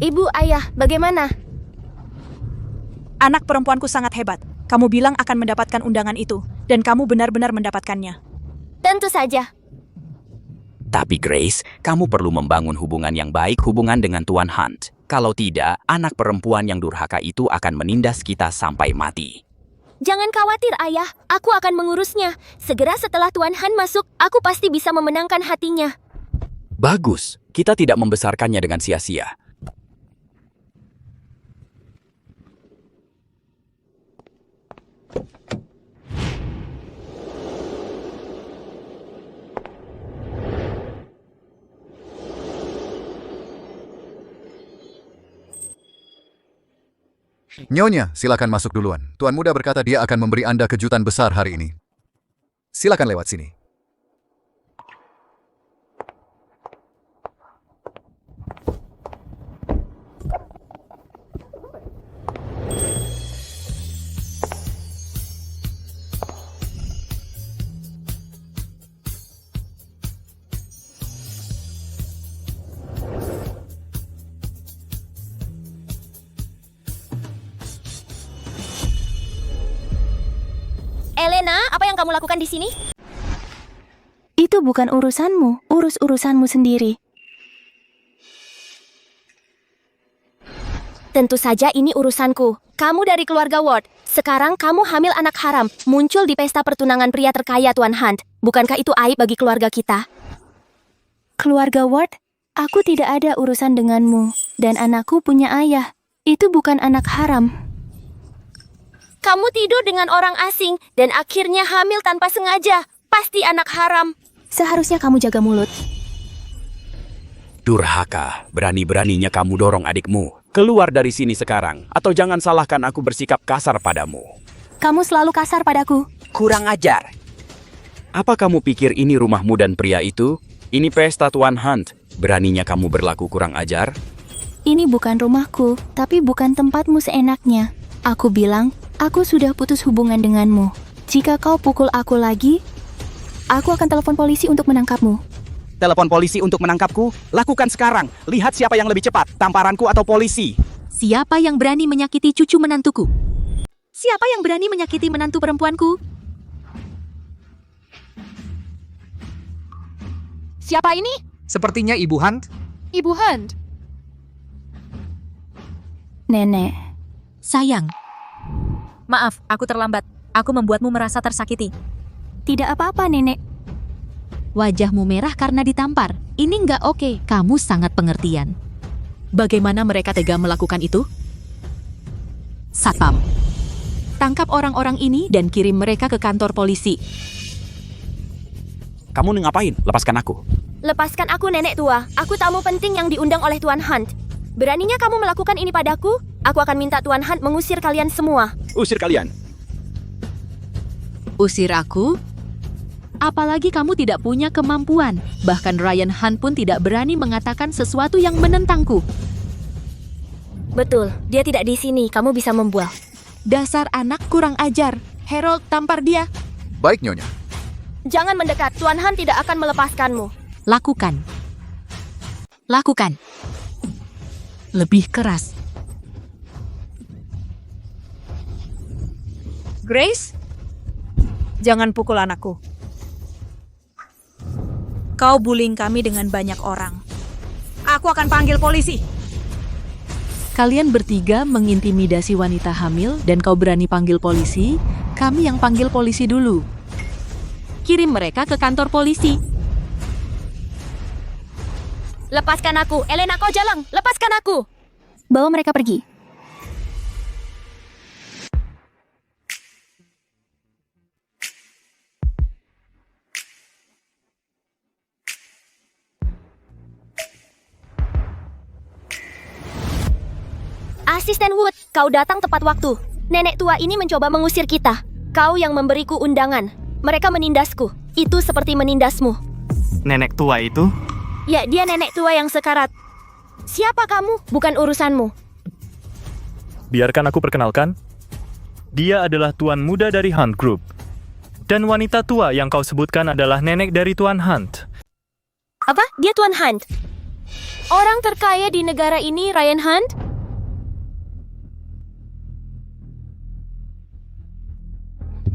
Ibu, ayah, bagaimana? Anak perempuanku sangat hebat. Kamu bilang akan mendapatkan undangan itu, dan kamu benar-benar mendapatkannya. Tentu saja. Tapi Grace, kamu perlu membangun hubungan yang baik hubungan dengan Tuan Hunt. Kalau tidak, anak perempuan yang durhaka itu akan menindas kita sampai mati. Jangan khawatir, ayah. Aku akan mengurusnya. Segera setelah Tuan Han masuk, aku pasti bisa memenangkan hatinya. Bagus, kita tidak membesarkannya dengan sia-sia. Nyonya, silakan masuk duluan. Tuan muda berkata dia akan memberi Anda kejutan besar hari ini. Silakan lewat sini. Elena, apa yang kamu lakukan di sini? Itu bukan urusanmu, urus urusanmu sendiri. Tentu saja ini urusanku. Kamu dari keluarga Ward. Sekarang kamu hamil anak haram, muncul di pesta pertunangan pria terkaya Tuan Hunt. Bukankah itu aib bagi keluarga kita? Keluarga Ward, aku tidak ada urusan denganmu. Dan anakku punya ayah. Itu bukan anak haram. Kamu tidur dengan orang asing dan akhirnya hamil tanpa sengaja. Pasti anak haram. Seharusnya kamu jaga mulut. Durhaka, berani-beraninya kamu dorong adikmu. Keluar dari sini sekarang, atau jangan salahkan aku bersikap kasar padamu. Kamu selalu kasar padaku. Kurang ajar. Apa kamu pikir ini rumahmu dan pria itu? Ini pesta Tuan Hunt. Beraninya kamu berlaku kurang ajar? Ini bukan rumahku, tapi bukan tempatmu seenaknya. Aku bilang, aku sudah putus hubungan denganmu. Jika kau pukul aku lagi, aku akan telepon polisi untuk menangkapmu. Telepon polisi untuk menangkapku? Lakukan sekarang. Lihat siapa yang lebih cepat, tamparanku atau polisi. Siapa yang berani menyakiti cucu menantuku? Siapa yang berani menyakiti menantu perempuanku? Siapa ini? Sepertinya Ibu Hunt. Ibu Hunt. Nenek. Sayang. Maaf, aku terlambat. Aku membuatmu merasa tersakiti. Tidak apa-apa, Nenek. Wajahmu merah karena ditampar. Ini nggak oke. Kamu sangat pengertian. Bagaimana mereka tega melakukan itu? Satpam. Tangkap orang-orang ini dan kirim mereka ke kantor polisi. Kamu ngapain? Lepaskan aku. Lepaskan aku, nenek tua. Aku tamu penting yang diundang oleh Tuan Hunt. Beraninya kamu melakukan ini padaku? Aku akan minta Tuan Hunt mengusir kalian semua. Usir kalian. Usir aku? Apalagi kamu tidak punya kemampuan. Bahkan Ryan Hunt pun tidak berani mengatakan sesuatu yang menentangku. Betul, dia tidak di sini. Kamu bisa membual. Dasar anak kurang ajar. Harold, tampar dia. Baik, Nyonya. Jangan mendekat, Tuan Han tidak akan melepaskanmu. Lakukan. Lakukan. Lebih keras. Grace? Jangan pukul anakku. Kau bullying kami dengan banyak orang. Aku akan panggil polisi. Kalian bertiga mengintimidasi wanita hamil dan kau berani panggil polisi? Kami yang panggil polisi dulu. Kirim mereka ke kantor polisi. Lepaskan aku. Elena, kau jalan. Lepaskan aku. Bawa mereka pergi. Asisten Wood, kau datang tepat waktu. Nenek tua ini mencoba mengusir kita. Kau yang memberiku undangan. Mereka menindasku. Itu seperti menindasmu. Nenek tua itu? Ya, dia nenek tua yang sekarat. Siapa kamu? Bukan urusanmu. Biarkan aku perkenalkan. Dia adalah tuan muda dari Hunt Group. Dan wanita tua yang kau sebutkan adalah nenek dari Tuan Hunt. Apa? Dia Tuan Hunt? Orang terkaya di negara ini, Ryan Hunt?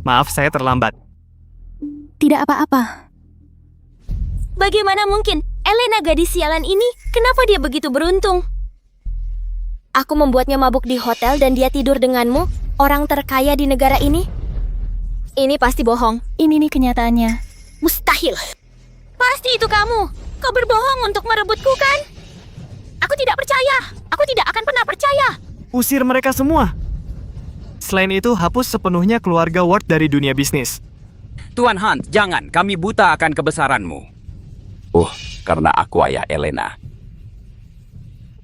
Maaf, saya terlambat. Tidak apa-apa. Bagaimana mungkin? Elena gadis sialan ini, kenapa dia begitu beruntung? Aku membuatnya mabuk di hotel dan dia tidur denganmu, orang terkaya di negara ini? Ini pasti bohong. Ini nih kenyataannya. Mustahil. Pasti itu kamu. Kau berbohong untuk merebutku, kan? Aku tidak percaya. Aku tidak akan pernah percaya. Usir mereka semua. Selain itu, hapus sepenuhnya keluarga Ward dari dunia bisnis. Tuan Hunt, jangan. Kami buta akan kebesaranmu. Karena aku ayah Elena.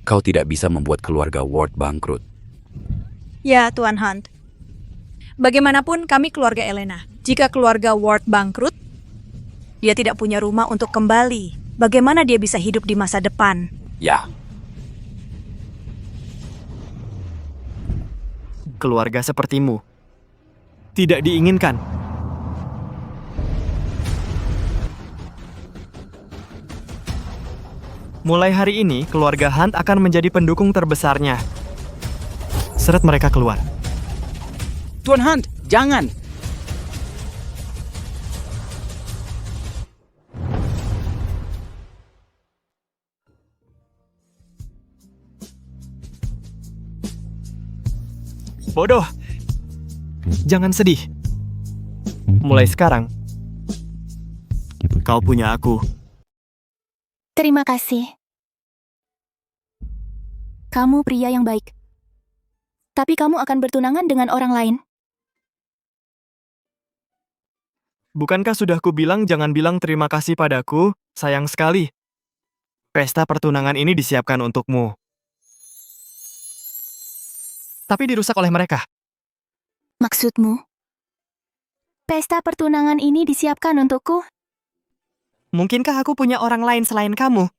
Kau tidak bisa membuat keluarga Ward bangkrut. Ya, Tuan Hunt. Bagaimanapun kami keluarga Elena. Jika keluarga Ward bangkrut, dia tidak punya rumah untuk kembali. Bagaimana dia bisa hidup di masa depan? Ya, Keluarga sepertimu tidak diinginkan. Mulai hari ini, keluarga Hunt akan menjadi pendukung terbesarnya. Seret mereka keluar. Tuan Hunt, jangan. Bodoh. Jangan sedih. Mulai sekarang, kau punya aku. Terima kasih. Kamu pria yang baik. Tapi kamu akan bertunangan dengan orang lain. Bukankah sudah kubilang jangan bilang terima kasih padaku? Sayang sekali. Pesta pertunangan ini disiapkan untukmu. Tapi dirusak oleh mereka. Maksudmu? Pesta pertunangan ini disiapkan untukku? Mungkinkah aku punya orang lain selain kamu?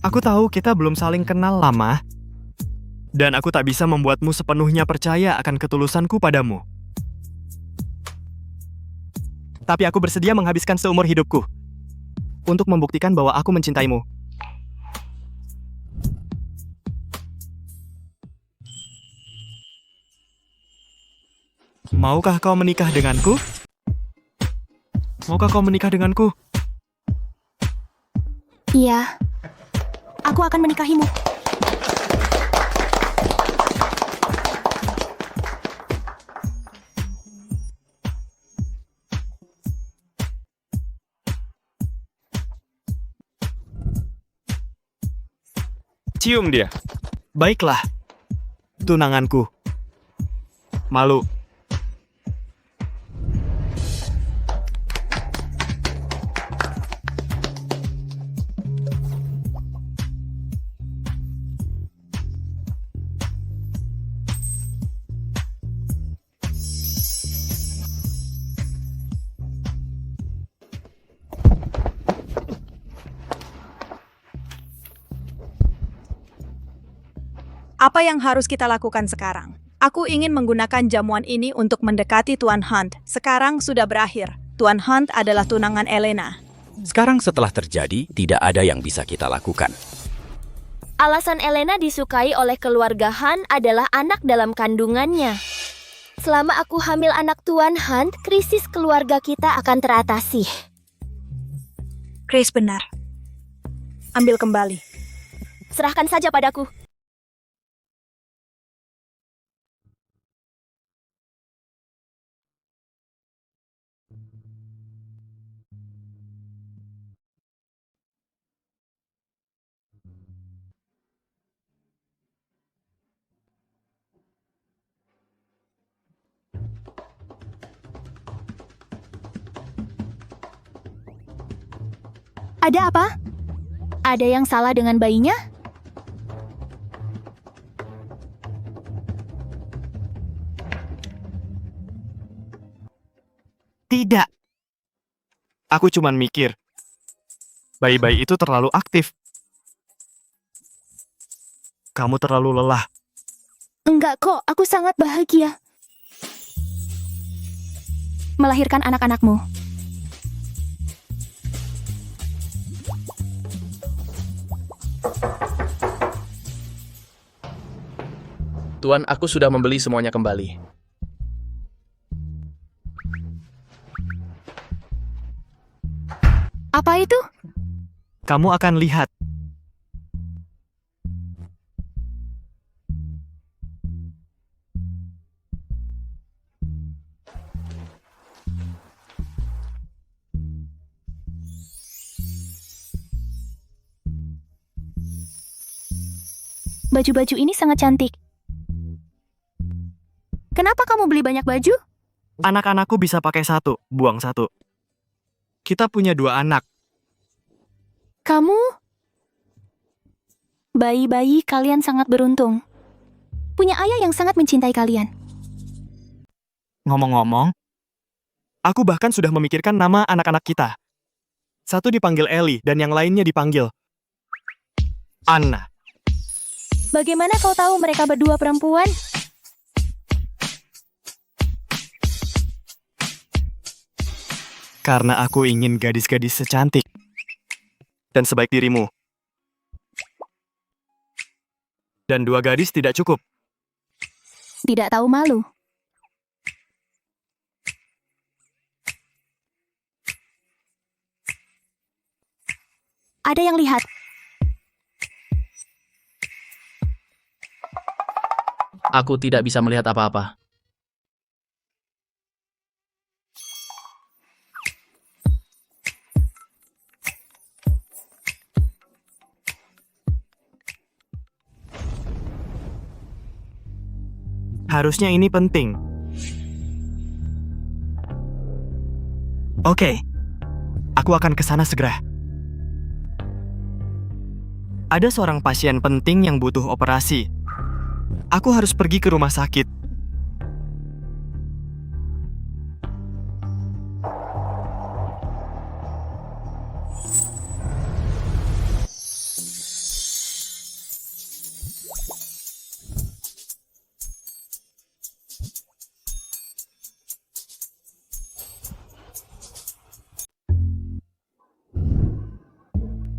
Aku tahu kita belum saling kenal lama, dan aku tak bisa membuatmu sepenuhnya percaya akan ketulusanku padamu. Tapi aku bersedia menghabiskan seumur hidupku untuk membuktikan bahwa aku mencintaimu. Maukah kau menikah denganku? Maukah kau menikah denganku? Iya. Aku akan menikahimu. Cium dia. Baiklah, tunanganku. Malu. Apa yang harus kita lakukan sekarang? Aku ingin menggunakan jamuan ini untuk mendekati Tuan Hunt. Sekarang sudah berakhir. Tuan Hunt adalah tunangan Elena. Sekarang setelah terjadi, tidak ada yang bisa kita lakukan. Alasan Elena disukai oleh keluarga Han adalah anak dalam kandungannya. Selama aku hamil anak Tuan Hunt, krisis keluarga kita akan teratasi. Chris benar. Ambil kembali. Serahkan saja padaku. Ada apa? Ada yang salah dengan bayinya? Tidak. Aku cuman mikir, bayi-bayi itu terlalu aktif. Kamu terlalu lelah. Enggak kok, aku sangat bahagia. Melahirkan anak-anakmu. Tuan, aku sudah membeli semuanya kembali. Apa itu? Kamu akan lihat. Baju-baju ini sangat cantik. Kenapa kamu beli banyak baju? Anak-anakku bisa pakai satu, buang satu. Kita punya 2 anak. Kamu? Bayi-bayi kalian sangat beruntung. Punya ayah yang sangat mencintai kalian. Ngomong-ngomong, aku bahkan sudah memikirkan nama anak-anak kita. Satu dipanggil Ellie dan yang lainnya dipanggil Anna. Bagaimana kau tahu mereka berdua perempuan? Karena aku ingin gadis-gadis secantik dan sebaik dirimu. Dan 2 gadis tidak cukup. Tidak tahu malu. Ada yang lihat. Aku tidak bisa melihat apa-apa. Harusnya ini penting. Oke, aku akan ke sana segera. Ada seorang pasien penting yang butuh operasi. Aku harus pergi ke rumah sakit.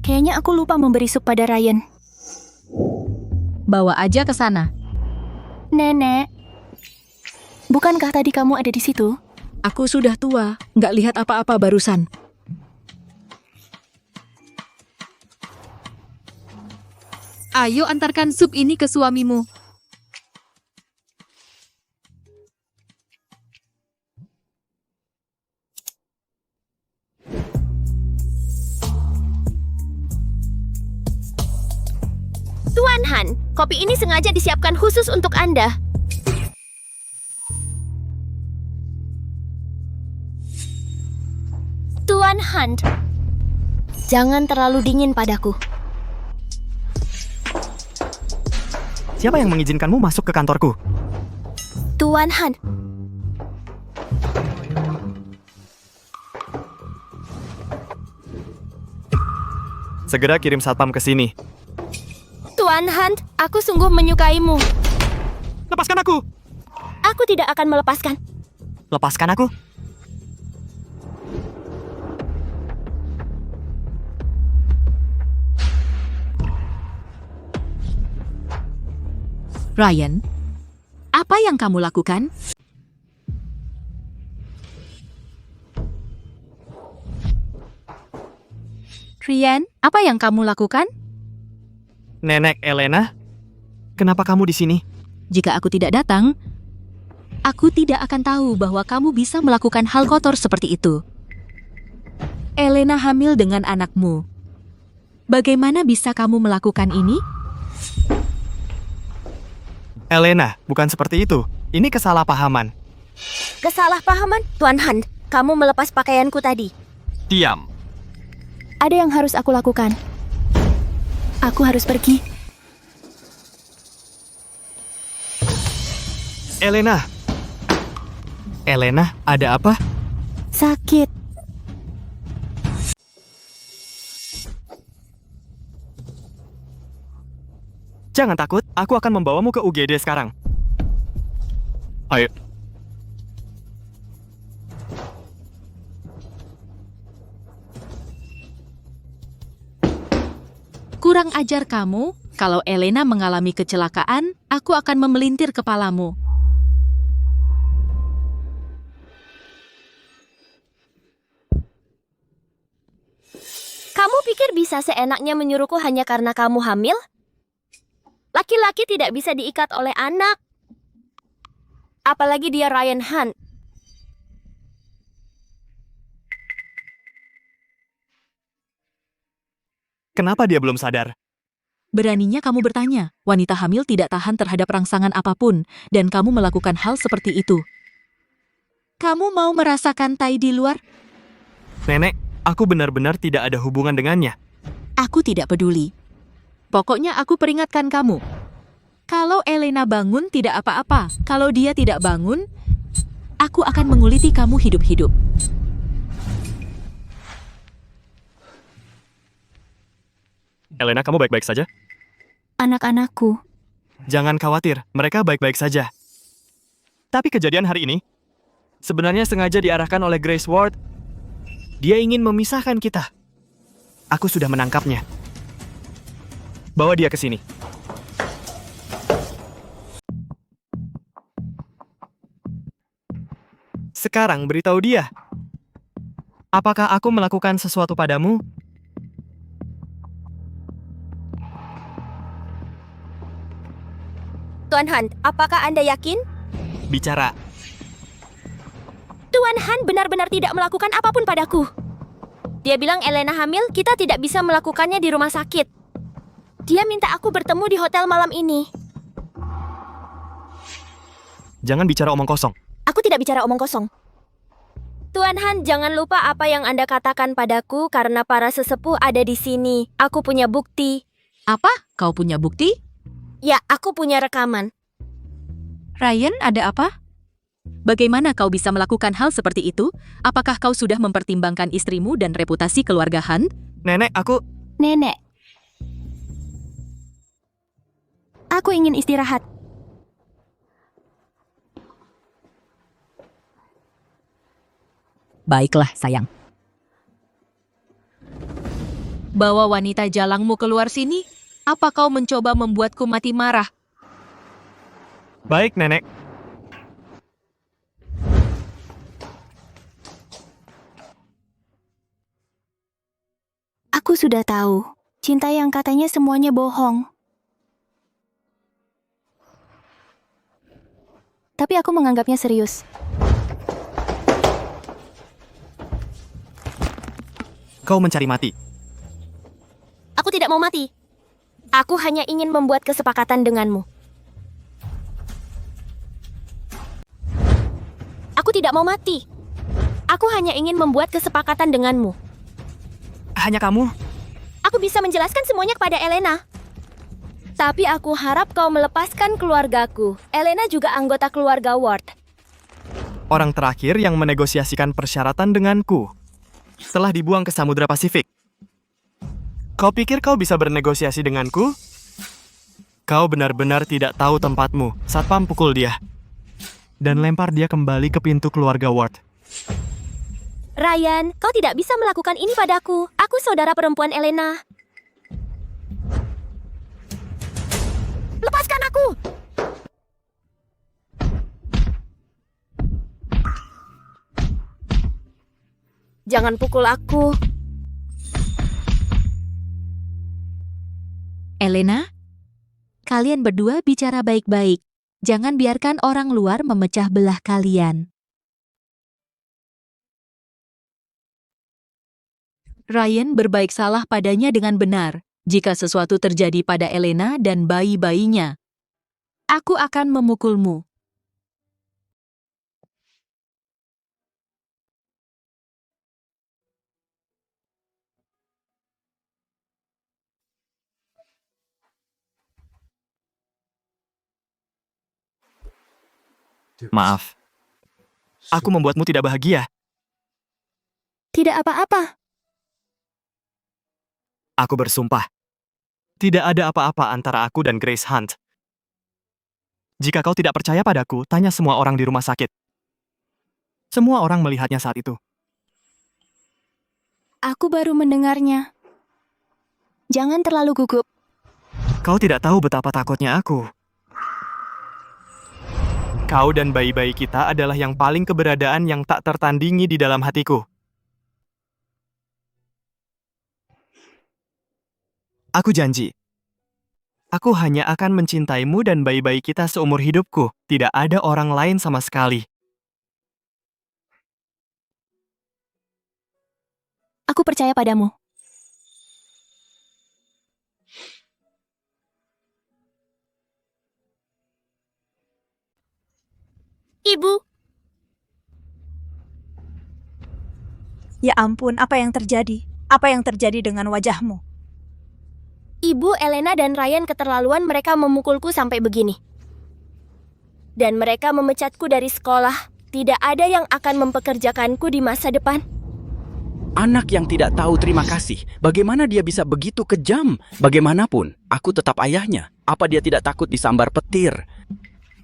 Kayaknya aku lupa memberi sup pada Ryan. Bawa aja ke sana. Nenek, bukankah tadi kamu ada di situ? Aku sudah tua, nggak lihat apa-apa barusan. Ayo antarkan sup ini ke suamimu. Tuan Han, kopi ini sengaja disiapkan khusus untuk Anda. Tuan Han, jangan terlalu dingin padaku. Siapa yang mengizinkanmu masuk ke kantorku? Tuan Han. Segera kirim satpam ke sini. Tuan Hunt, aku sungguh menyukaimu. Lepaskan aku! Aku tidak akan melepaskan. Lepaskan aku! Ryan, apa yang kamu lakukan? Ryan, apa yang kamu lakukan? Nenek Elena, kenapa kamu di sini? Jika aku tidak datang, aku tidak akan tahu bahwa kamu bisa melakukan hal kotor seperti itu. Elena hamil dengan anakmu. Bagaimana bisa kamu melakukan ini? Elena, bukan seperti itu. Ini kesalahpahaman. Kesalahpahaman? Tuan Hunt, kamu melepas pakaianku tadi. Diam. Ada yang harus aku lakukan. Aku harus pergi. Elena. Elena, ada apa? Sakit. Jangan takut, aku akan membawamu ke UGD sekarang. Ayo. Kurang ajar kamu. Kalau Elena mengalami kecelakaan, aku akan memelintir kepalamu. Kamu pikir bisa seenaknya menyuruhku hanya karena kamu hamil? Laki-laki tidak bisa diikat oleh anak. Apalagi dia Ryan Hunt. Kenapa dia belum sadar? Beraninya kamu bertanya, wanita hamil tidak tahan terhadap rangsangan apapun, dan kamu melakukan hal seperti itu. Kamu mau merasakan tai di luar? Nenek, aku benar-benar tidak ada hubungan dengannya. Aku tidak peduli. Pokoknya aku peringatkan kamu. Kalau Elena bangun tidak apa-apa. Kalau dia tidak bangun, aku akan menguliti kamu hidup-hidup. Elena, kamu baik-baik saja? Anak-anakku. Jangan khawatir, mereka baik-baik saja. Tapi kejadian hari ini sebenarnya sengaja diarahkan oleh Grace Ward. Dia ingin memisahkan kita. Aku sudah menangkapnya. Bawa dia ke sini. Sekarang beritahu dia. Apakah aku melakukan sesuatu padamu? Tuan Hunt, apakah Anda yakin? Bicara. Tuan Hunt benar-benar tidak melakukan apapun padaku. Dia bilang Elena hamil, kita tidak bisa melakukannya di rumah sakit. Dia minta aku bertemu di hotel malam ini. Jangan bicara omong kosong. Aku tidak bicara omong kosong. Tuan Hunt, jangan lupa apa yang Anda katakan padaku karena para sesepuh ada di sini. Aku punya bukti. Apa? Kau punya bukti? Ya, aku punya rekaman. Ryan, ada apa? Bagaimana kau bisa melakukan hal seperti itu? Apakah kau sudah mempertimbangkan istrimu dan reputasi keluarga Hunt? Nenek, aku... Nenek. Aku ingin istirahat. Baiklah, sayang. Bawa wanita jalangmu keluar sini. Apa kau mencoba membuatku mati marah? Baik, Nenek. Aku sudah tahu. Cinta yang katanya semuanya bohong. Tapi aku menganggapnya serius. Kau mencari mati. Aku tidak mau mati. Aku hanya ingin membuat kesepakatan denganmu. Aku tidak mau mati. Aku hanya ingin membuat kesepakatan denganmu. Hanya kamu? Aku bisa menjelaskan semuanya kepada Elena. Tapi aku harap kau melepaskan keluargaku. Elena juga anggota keluarga Ward. Orang terakhir yang menegosiasikan persyaratan denganku telah dibuang ke Samudra Pasifik. Kau pikir kau bisa bernegosiasi denganku? Kau benar-benar tidak tahu tempatmu. Satpam pukul dia. Dan lempar dia kembali ke pintu keluarga Ward. Ryan, kau tidak bisa melakukan ini padaku. Aku saudara perempuan Elena. Lepaskan aku! Jangan pukul aku. Elena, kalian berdua bicara baik-baik. Jangan biarkan orang luar memecah belah kalian. Ryan berbaik salah padanya dengan benar. Jika sesuatu terjadi pada Elena dan bayi-bayinya, aku akan memukulmu. Maaf. Aku membuatmu tidak bahagia. Tidak apa-apa. Aku bersumpah. Tidak ada apa-apa antara aku dan Grace Hunt. Jika kau tidak percaya padaku, tanya semua orang di rumah sakit. Semua orang melihatnya saat itu. Aku baru mendengarnya. Jangan terlalu gugup. Kau tidak tahu betapa takutnya aku. Kau dan bayi-bayi kita adalah yang paling keberadaan yang tak tertandingi di dalam hatiku. Aku janji. Aku hanya akan mencintaimu dan bayi-bayi kita seumur hidupku. Tidak ada orang lain sama sekali. Aku percaya padamu. Ibu. Ya ampun, apa yang terjadi? Apa yang terjadi dengan wajahmu? Ibu, Elena dan Ryan keterlaluan, mereka memukulku sampai begini. Dan mereka memecatku dari sekolah. Tidak ada yang akan mempekerjakanku di masa depan. Anak yang tidak tahu terima kasih. Bagaimana dia bisa begitu kejam? Bagaimanapun, aku tetap ayahnya. Apa dia tidak takut disambar petir?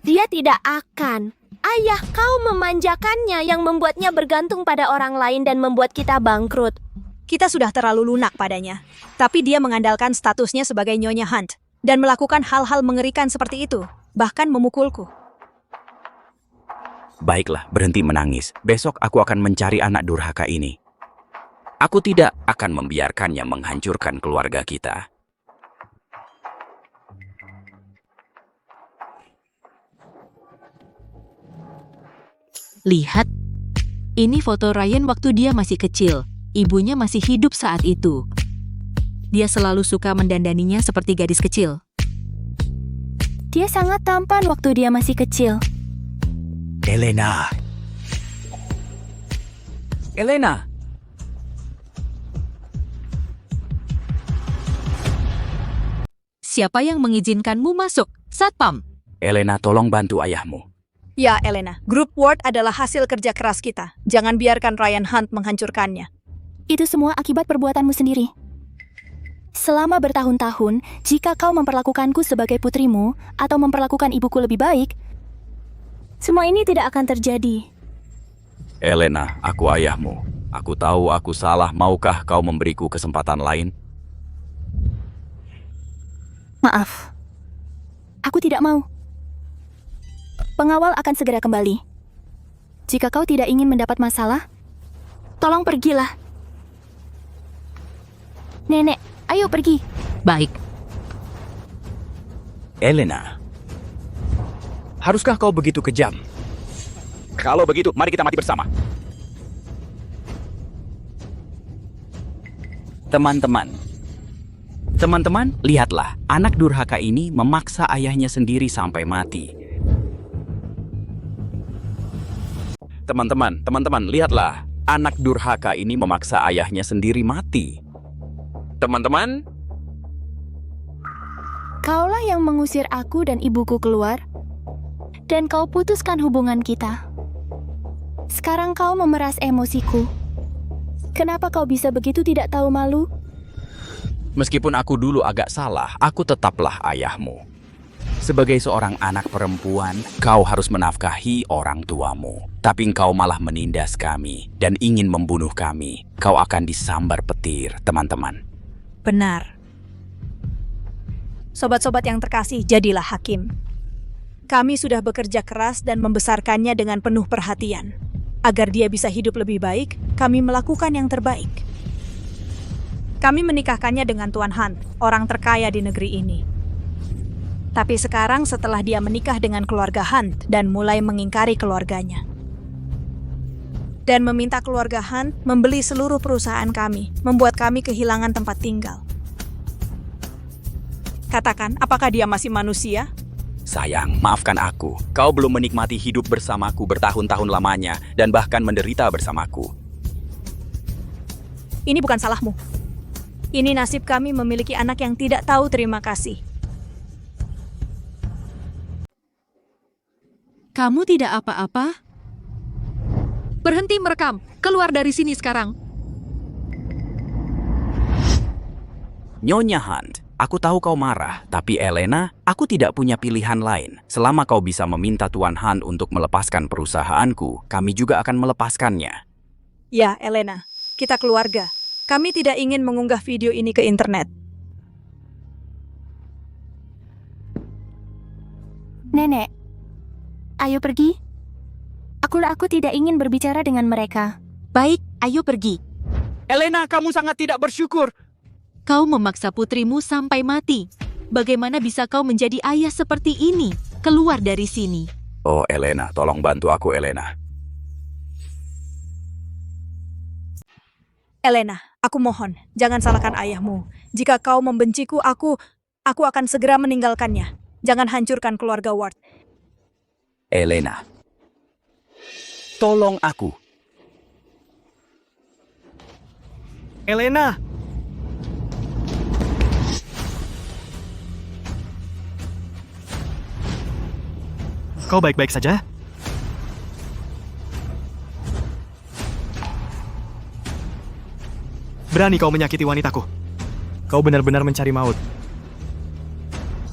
Dia tidak akan. Ayah, kau memanjakannya yang membuatnya bergantung pada orang lain dan membuat kita bangkrut. Kita sudah terlalu lunak padanya. Tapi dia mengandalkan statusnya sebagai Nyonya Hunt dan melakukan hal-hal mengerikan seperti itu, bahkan memukulku. Baiklah, berhenti menangis. Besok aku akan mencari anak durhaka ini. Aku tidak akan membiarkannya menghancurkan keluarga kita. Lihat, ini foto Ryan waktu dia masih kecil. Ibunya masih hidup saat itu. Dia selalu suka mendandaninya seperti gadis kecil. Dia sangat tampan waktu dia masih kecil. Elena. Elena. Siapa yang mengizinkanmu masuk? Satpam. Elena, tolong bantu ayahmu. Ya, Elena, grup Ward adalah hasil kerja keras kita. Jangan biarkan Ryan Hunt menghancurkannya. Itu semua akibat perbuatanmu sendiri. Selama bertahun-tahun, jika kau memperlakukanku sebagai putrimu atau memperlakukan ibuku lebih baik, semua ini tidak akan terjadi. Elena, aku ayahmu. Aku tahu aku salah. Maukah kau memberiku kesempatan lain? Maaf. Aku tidak mau. Pengawal akan segera kembali. Jika kau tidak ingin mendapat masalah, tolong pergilah. Nenek, ayo pergi. Baik. Elena. Haruskah kau begitu kejam? Kalau begitu, mari kita mati bersama. Teman-teman. Teman-teman, lihatlah. Anak durhaka ini memaksa ayahnya sendiri sampai mati. Teman-teman, lihatlah. Anak durhaka ini memaksa ayahnya sendiri mati. Teman-teman, Kaulah yang mengusir aku dan ibuku keluar, dan kau putuskan hubungan kita. Sekarang kau memeras emosiku. Kenapa kau bisa begitu tidak tahu malu? meskipun aku dulu agak salah, aku tetaplah ayahmu. Sebagai seorang anak perempuan, kau harus menafkahi orang tuamu. Tapi engkau malah menindas kami dan ingin membunuh kami. Kau akan disambar petir, teman-teman. Benar. Sobat-sobat yang terkasih, jadilah hakim. Kami sudah bekerja keras dan membesarkannya dengan penuh perhatian. Agar dia bisa hidup lebih baik, kami melakukan yang terbaik. Kami menikahkannya dengan Tuan Hunt, orang terkaya di negeri ini. Tapi sekarang setelah dia menikah dengan keluarga Hunt dan mulai mengingkari keluarganya. Dan meminta keluarga Hunt membeli seluruh perusahaan kami, membuat kami kehilangan tempat tinggal. Katakan, apakah dia masih manusia? Sayang, maafkan aku. Kau belum menikmati hidup bersamaku bertahun-tahun lamanya dan bahkan menderita bersamaku. Ini bukan salahmu. Ini nasib kami memiliki anak yang tidak tahu terima kasih. Kamu tidak apa-apa? Berhenti merekam. Keluar dari sini sekarang. Nyonya Hunt, aku tahu kau marah, tapi Elena, aku tidak punya pilihan lain. Selama kau bisa meminta Tuan Hunt untuk melepaskan perusahaanku, kami juga akan melepaskannya. Ya, Elena, kita keluarga. Kami tidak ingin mengunggah video ini ke internet. Nenek, ayo pergi. Aku tidak ingin berbicara dengan mereka. Baik, ayo pergi. Elena, kamu sangat tidak bersyukur. Kau memaksa putrimu sampai mati. Bagaimana bisa kau menjadi ayah seperti ini? Keluar dari sini. Oh, Elena, tolong bantu aku, Elena. Elena, aku mohon, jangan salahkan ayahmu. Jika kau membenciku, aku akan segera meninggalkannya. Jangan hancurkan keluarga Ward. Elena, tolong aku. Elena! Kau baik-baik saja? Berani kau menyakiti wanitaku. Kau benar-benar mencari maut.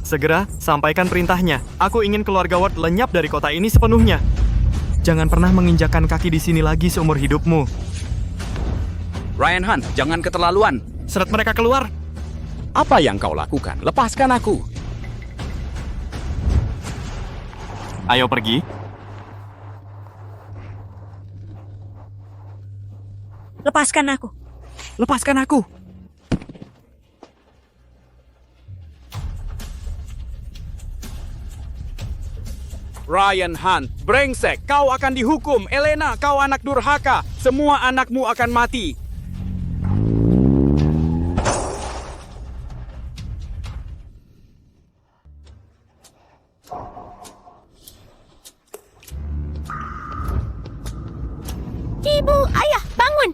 Segera sampaikan perintahnya. Aku ingin keluarga Ward lenyap dari kota ini sepenuhnya. Jangan pernah menginjakan kaki di sini lagi seumur hidupmu. Ryan Hunt, jangan keterlaluan. Seret mereka keluar. Apa yang kau lakukan? Lepaskan aku. Ayo pergi. Lepaskan aku. Lepaskan aku. Ryan Hunt, brengsek, kau akan dihukum. Elena, kau anak durhaka. Semua anakmu akan mati. Ibu, ayah, bangun!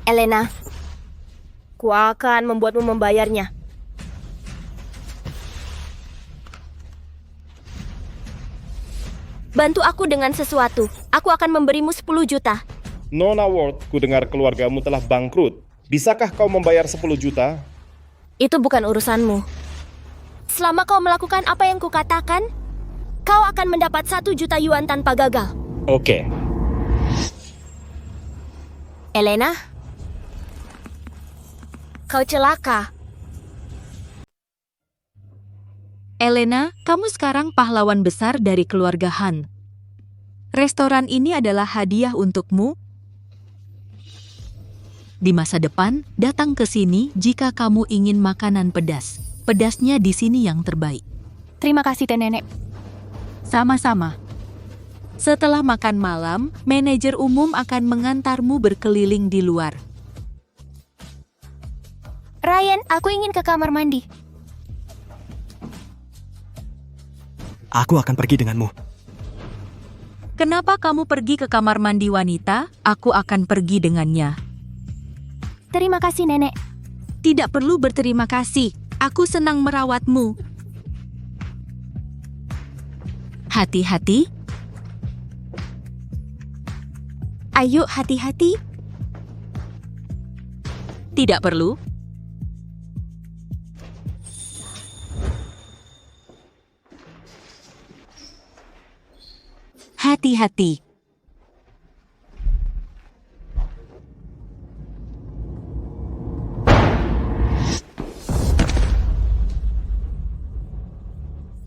Elena, ku akan membuatmu membayarnya. Bantu aku dengan sesuatu. Aku akan memberimu 10 juta. Nona Ward, ku dengar keluargamu telah bangkrut. Bisakah kau membayar 10 juta? Itu bukan urusanmu. Selama kau melakukan apa yang kukatakan, kau akan mendapat 1 juta yuan tanpa gagal. Oke. Elena, kau celaka. Elena, kamu sekarang pahlawan besar dari keluarga Han. Restoran ini adalah hadiah untukmu. Di masa depan, datang ke sini jika kamu ingin makanan pedas. Pedasnya di sini yang terbaik. Terima kasih, Teh Nenek. Sama-sama. Setelah makan malam, manajer umum akan mengantarmu berkeliling di luar. Ryan, aku ingin ke kamar mandi. Aku akan pergi denganmu. Kenapa kamu pergi ke kamar mandi wanita? Aku akan pergi dengannya. Terima kasih, Nenek. Tidak perlu berterima kasih. Aku senang merawatmu. Hati-hati. Ayo, hati-hati. Tidak perlu. hati-hati.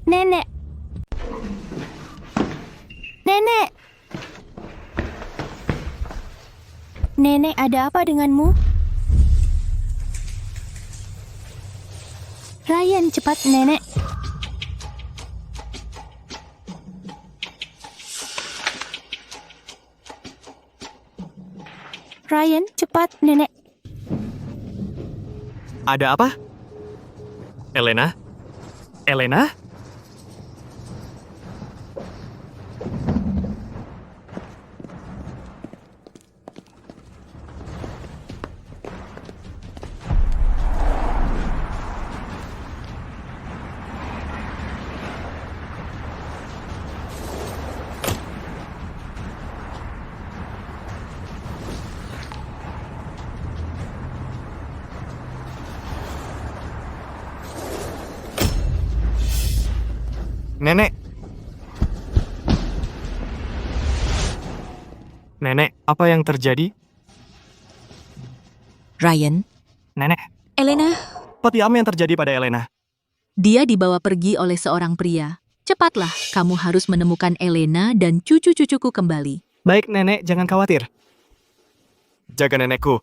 Nenek. Nenek. Nenek, ada apa denganmu? Ryan, cepat, Nenek. Ryan, cepat, Nenek. Ada apa? Elena? Elena? Nenek. Nenek, apa yang terjadi? Ryan, Nenek, Elena, seperti apa yang terjadi pada Elena? dia dibawa pergi oleh seorang pria. Cepatlah, kamu harus menemukan Elena dan cucu-cucuku kembali. Baik, Nenek, jangan khawatir. Jaga nenekku.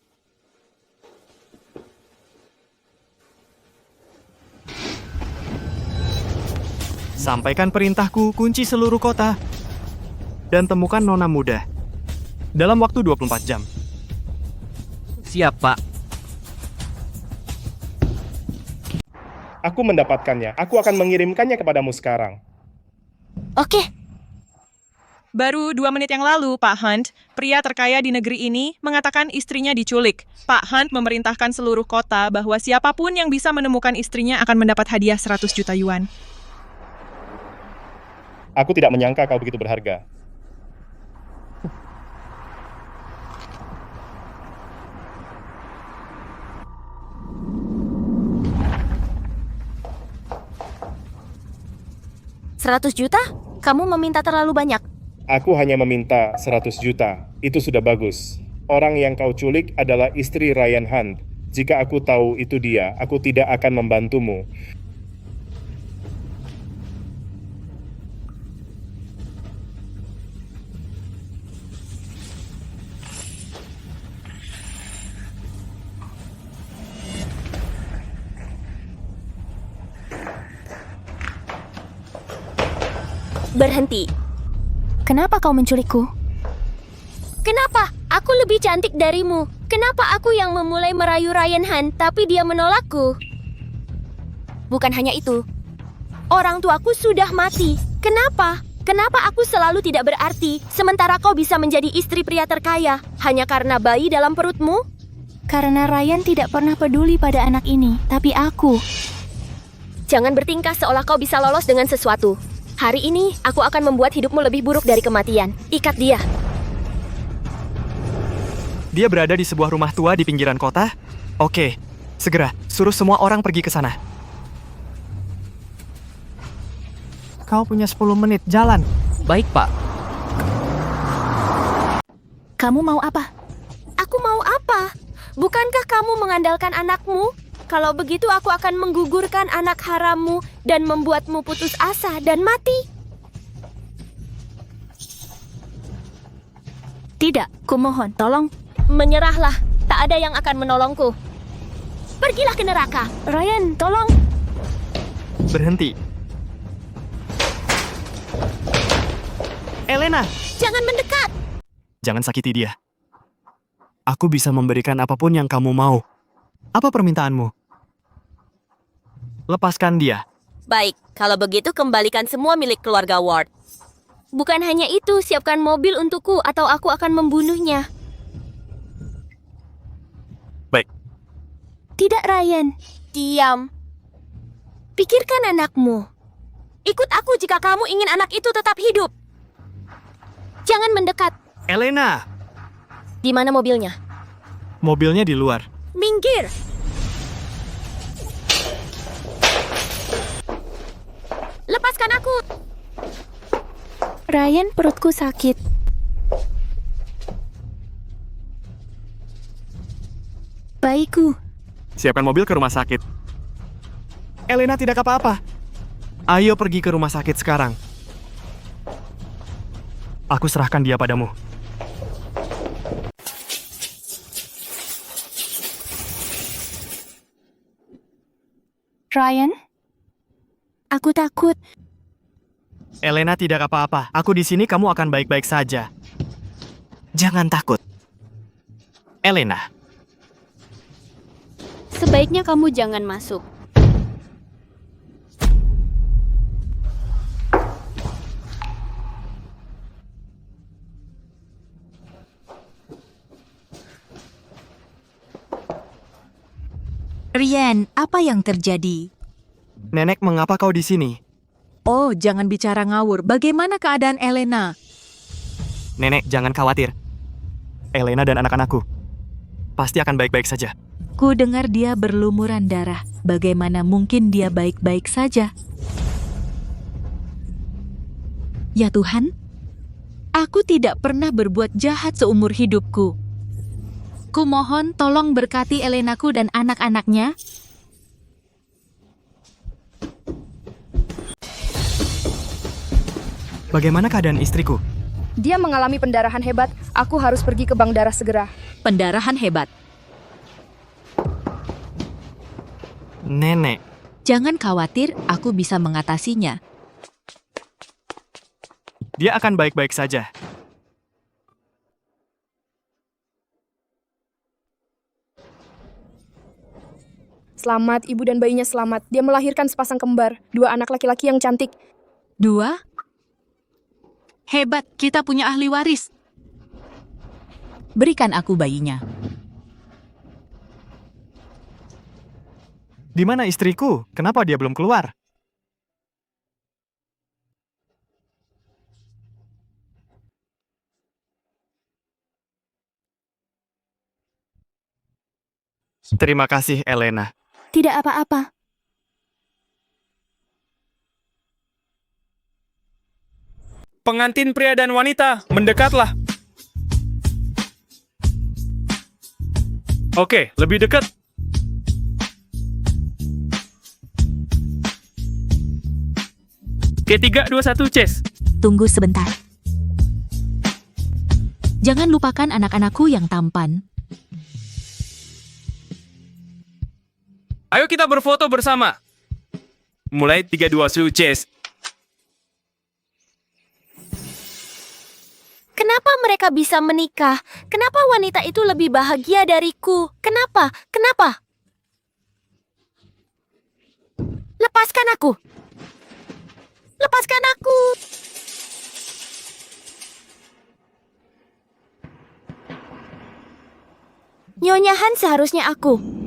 Sampaikan perintahku, kunci seluruh kota. Dan temukan nona muda. Dalam waktu 24 jam. Siap, Pak. Aku mendapatkannya. Aku akan mengirimkannya kepadamu sekarang. Oke. Baru 2 menit yang lalu, Pak Hunt, pria terkaya di negeri ini, mengatakan istrinya diculik. Pak Hunt memerintahkan seluruh kota bahwa siapapun yang bisa menemukan istrinya akan mendapat hadiah 100 juta yuan. Aku tidak menyangka kau begitu berharga. $100 juta? Kamu meminta terlalu banyak. Aku hanya meminta 100 juta. Itu sudah bagus. Orang yang kau culik adalah istri Ryan Hunt. Jika aku tahu itu dia, aku tidak akan membantumu. Berhenti. Kenapa kau menculikku? Kenapa? Aku lebih cantik darimu. Kenapa aku yang memulai merayu Ryan Hunt, tapi dia menolakku? Bukan hanya itu. Orang tuaku sudah mati. Kenapa? Kenapa aku selalu tidak berarti, sementara kau bisa menjadi istri pria terkaya, hanya karena bayi dalam perutmu? Karena Ryan tidak pernah peduli pada anak ini, tapi aku. Jangan bertingkah seolah kau bisa lolos dengan sesuatu. Hari ini, aku akan membuat hidupmu lebih buruk dari kematian. Ikat dia. Dia berada di sebuah rumah tua di pinggiran kota? Oke, segera, suruh semua orang pergi ke sana. Kau punya 10 menit, jalan. Baik, Pak. Kamu mau apa? Aku mau apa? Bukankah kamu mengandalkan anakmu? Kalau begitu aku akan menggugurkan anak harammu dan membuatmu putus asa dan mati. Tidak, kumohon, tolong. Menyerahlah, tak ada yang akan menolongku. Pergilah ke neraka. Ryan, tolong. Berhenti. Elena! Jangan mendekat. Jangan sakiti dia. Aku bisa memberikan apapun yang kamu mau. Apa permintaanmu? Lepaskan dia. Baik, kalau begitu kembalikan semua milik keluarga Ward. Bukan hanya itu, siapkan mobil untukku atau aku akan membunuhnya. Baik. Tidak, Ryan. Diam. Pikirkan anakmu. Ikut aku jika kamu ingin anak itu tetap hidup. Jangan mendekat. Elena! Di mana mobilnya? Mobilnya di luar. Minggir! Lepaskan aku! Ryan, perutku sakit. Bayiku. Siapkan mobil ke rumah sakit. Elena tidak apa-apa. Ayo pergi ke rumah sakit sekarang. Aku serahkan dia padamu. Ryan? Aku takut. Elena tidak apa-apa. Aku di sini, kamu akan baik-baik saja. Jangan takut. Elena. Sebaiknya kamu jangan masuk. Ryan, apa yang terjadi? Nenek, mengapa kau di sini? Oh, jangan bicara ngawur. Bagaimana keadaan Elena? Nenek, jangan khawatir. Elena dan anak-anakku pasti akan baik-baik saja. Ku dengar dia berlumuran darah. Bagaimana mungkin dia baik-baik saja? Ya Tuhan, aku tidak pernah berbuat jahat seumur hidupku. Kumohon tolong berkati Elenaku dan anak-anaknya. Bagaimana keadaan istriku? Dia mengalami pendarahan hebat. Aku harus pergi ke bank darah segera. Pendarahan hebat. Nenek. Jangan khawatir, aku bisa mengatasinya. Dia akan baik-baik saja. Selamat, ibu dan bayinya selamat. Dia melahirkan sepasang kembar, 2 anak laki-laki yang cantik. 2? Hebat, kita punya ahli waris. Berikan aku bayinya. Di mana istriku? Kenapa dia belum keluar? Terima kasih, Elena. Tidak apa-apa. Pengantin pria dan wanita, mendekatlah. Oke, lebih dekat. K3, 2, 1, chase. Tunggu sebentar. Jangan lupakan anak-anakku yang tampan. Ayo kita berfoto bersama. Mulai 3, 2, 1, chase. Kenapa mereka bisa menikah? Kenapa wanita itu lebih bahagia dariku? Kenapa? Kenapa? Lepaskan aku! Lepaskan aku! Nyonya Han seharusnya aku.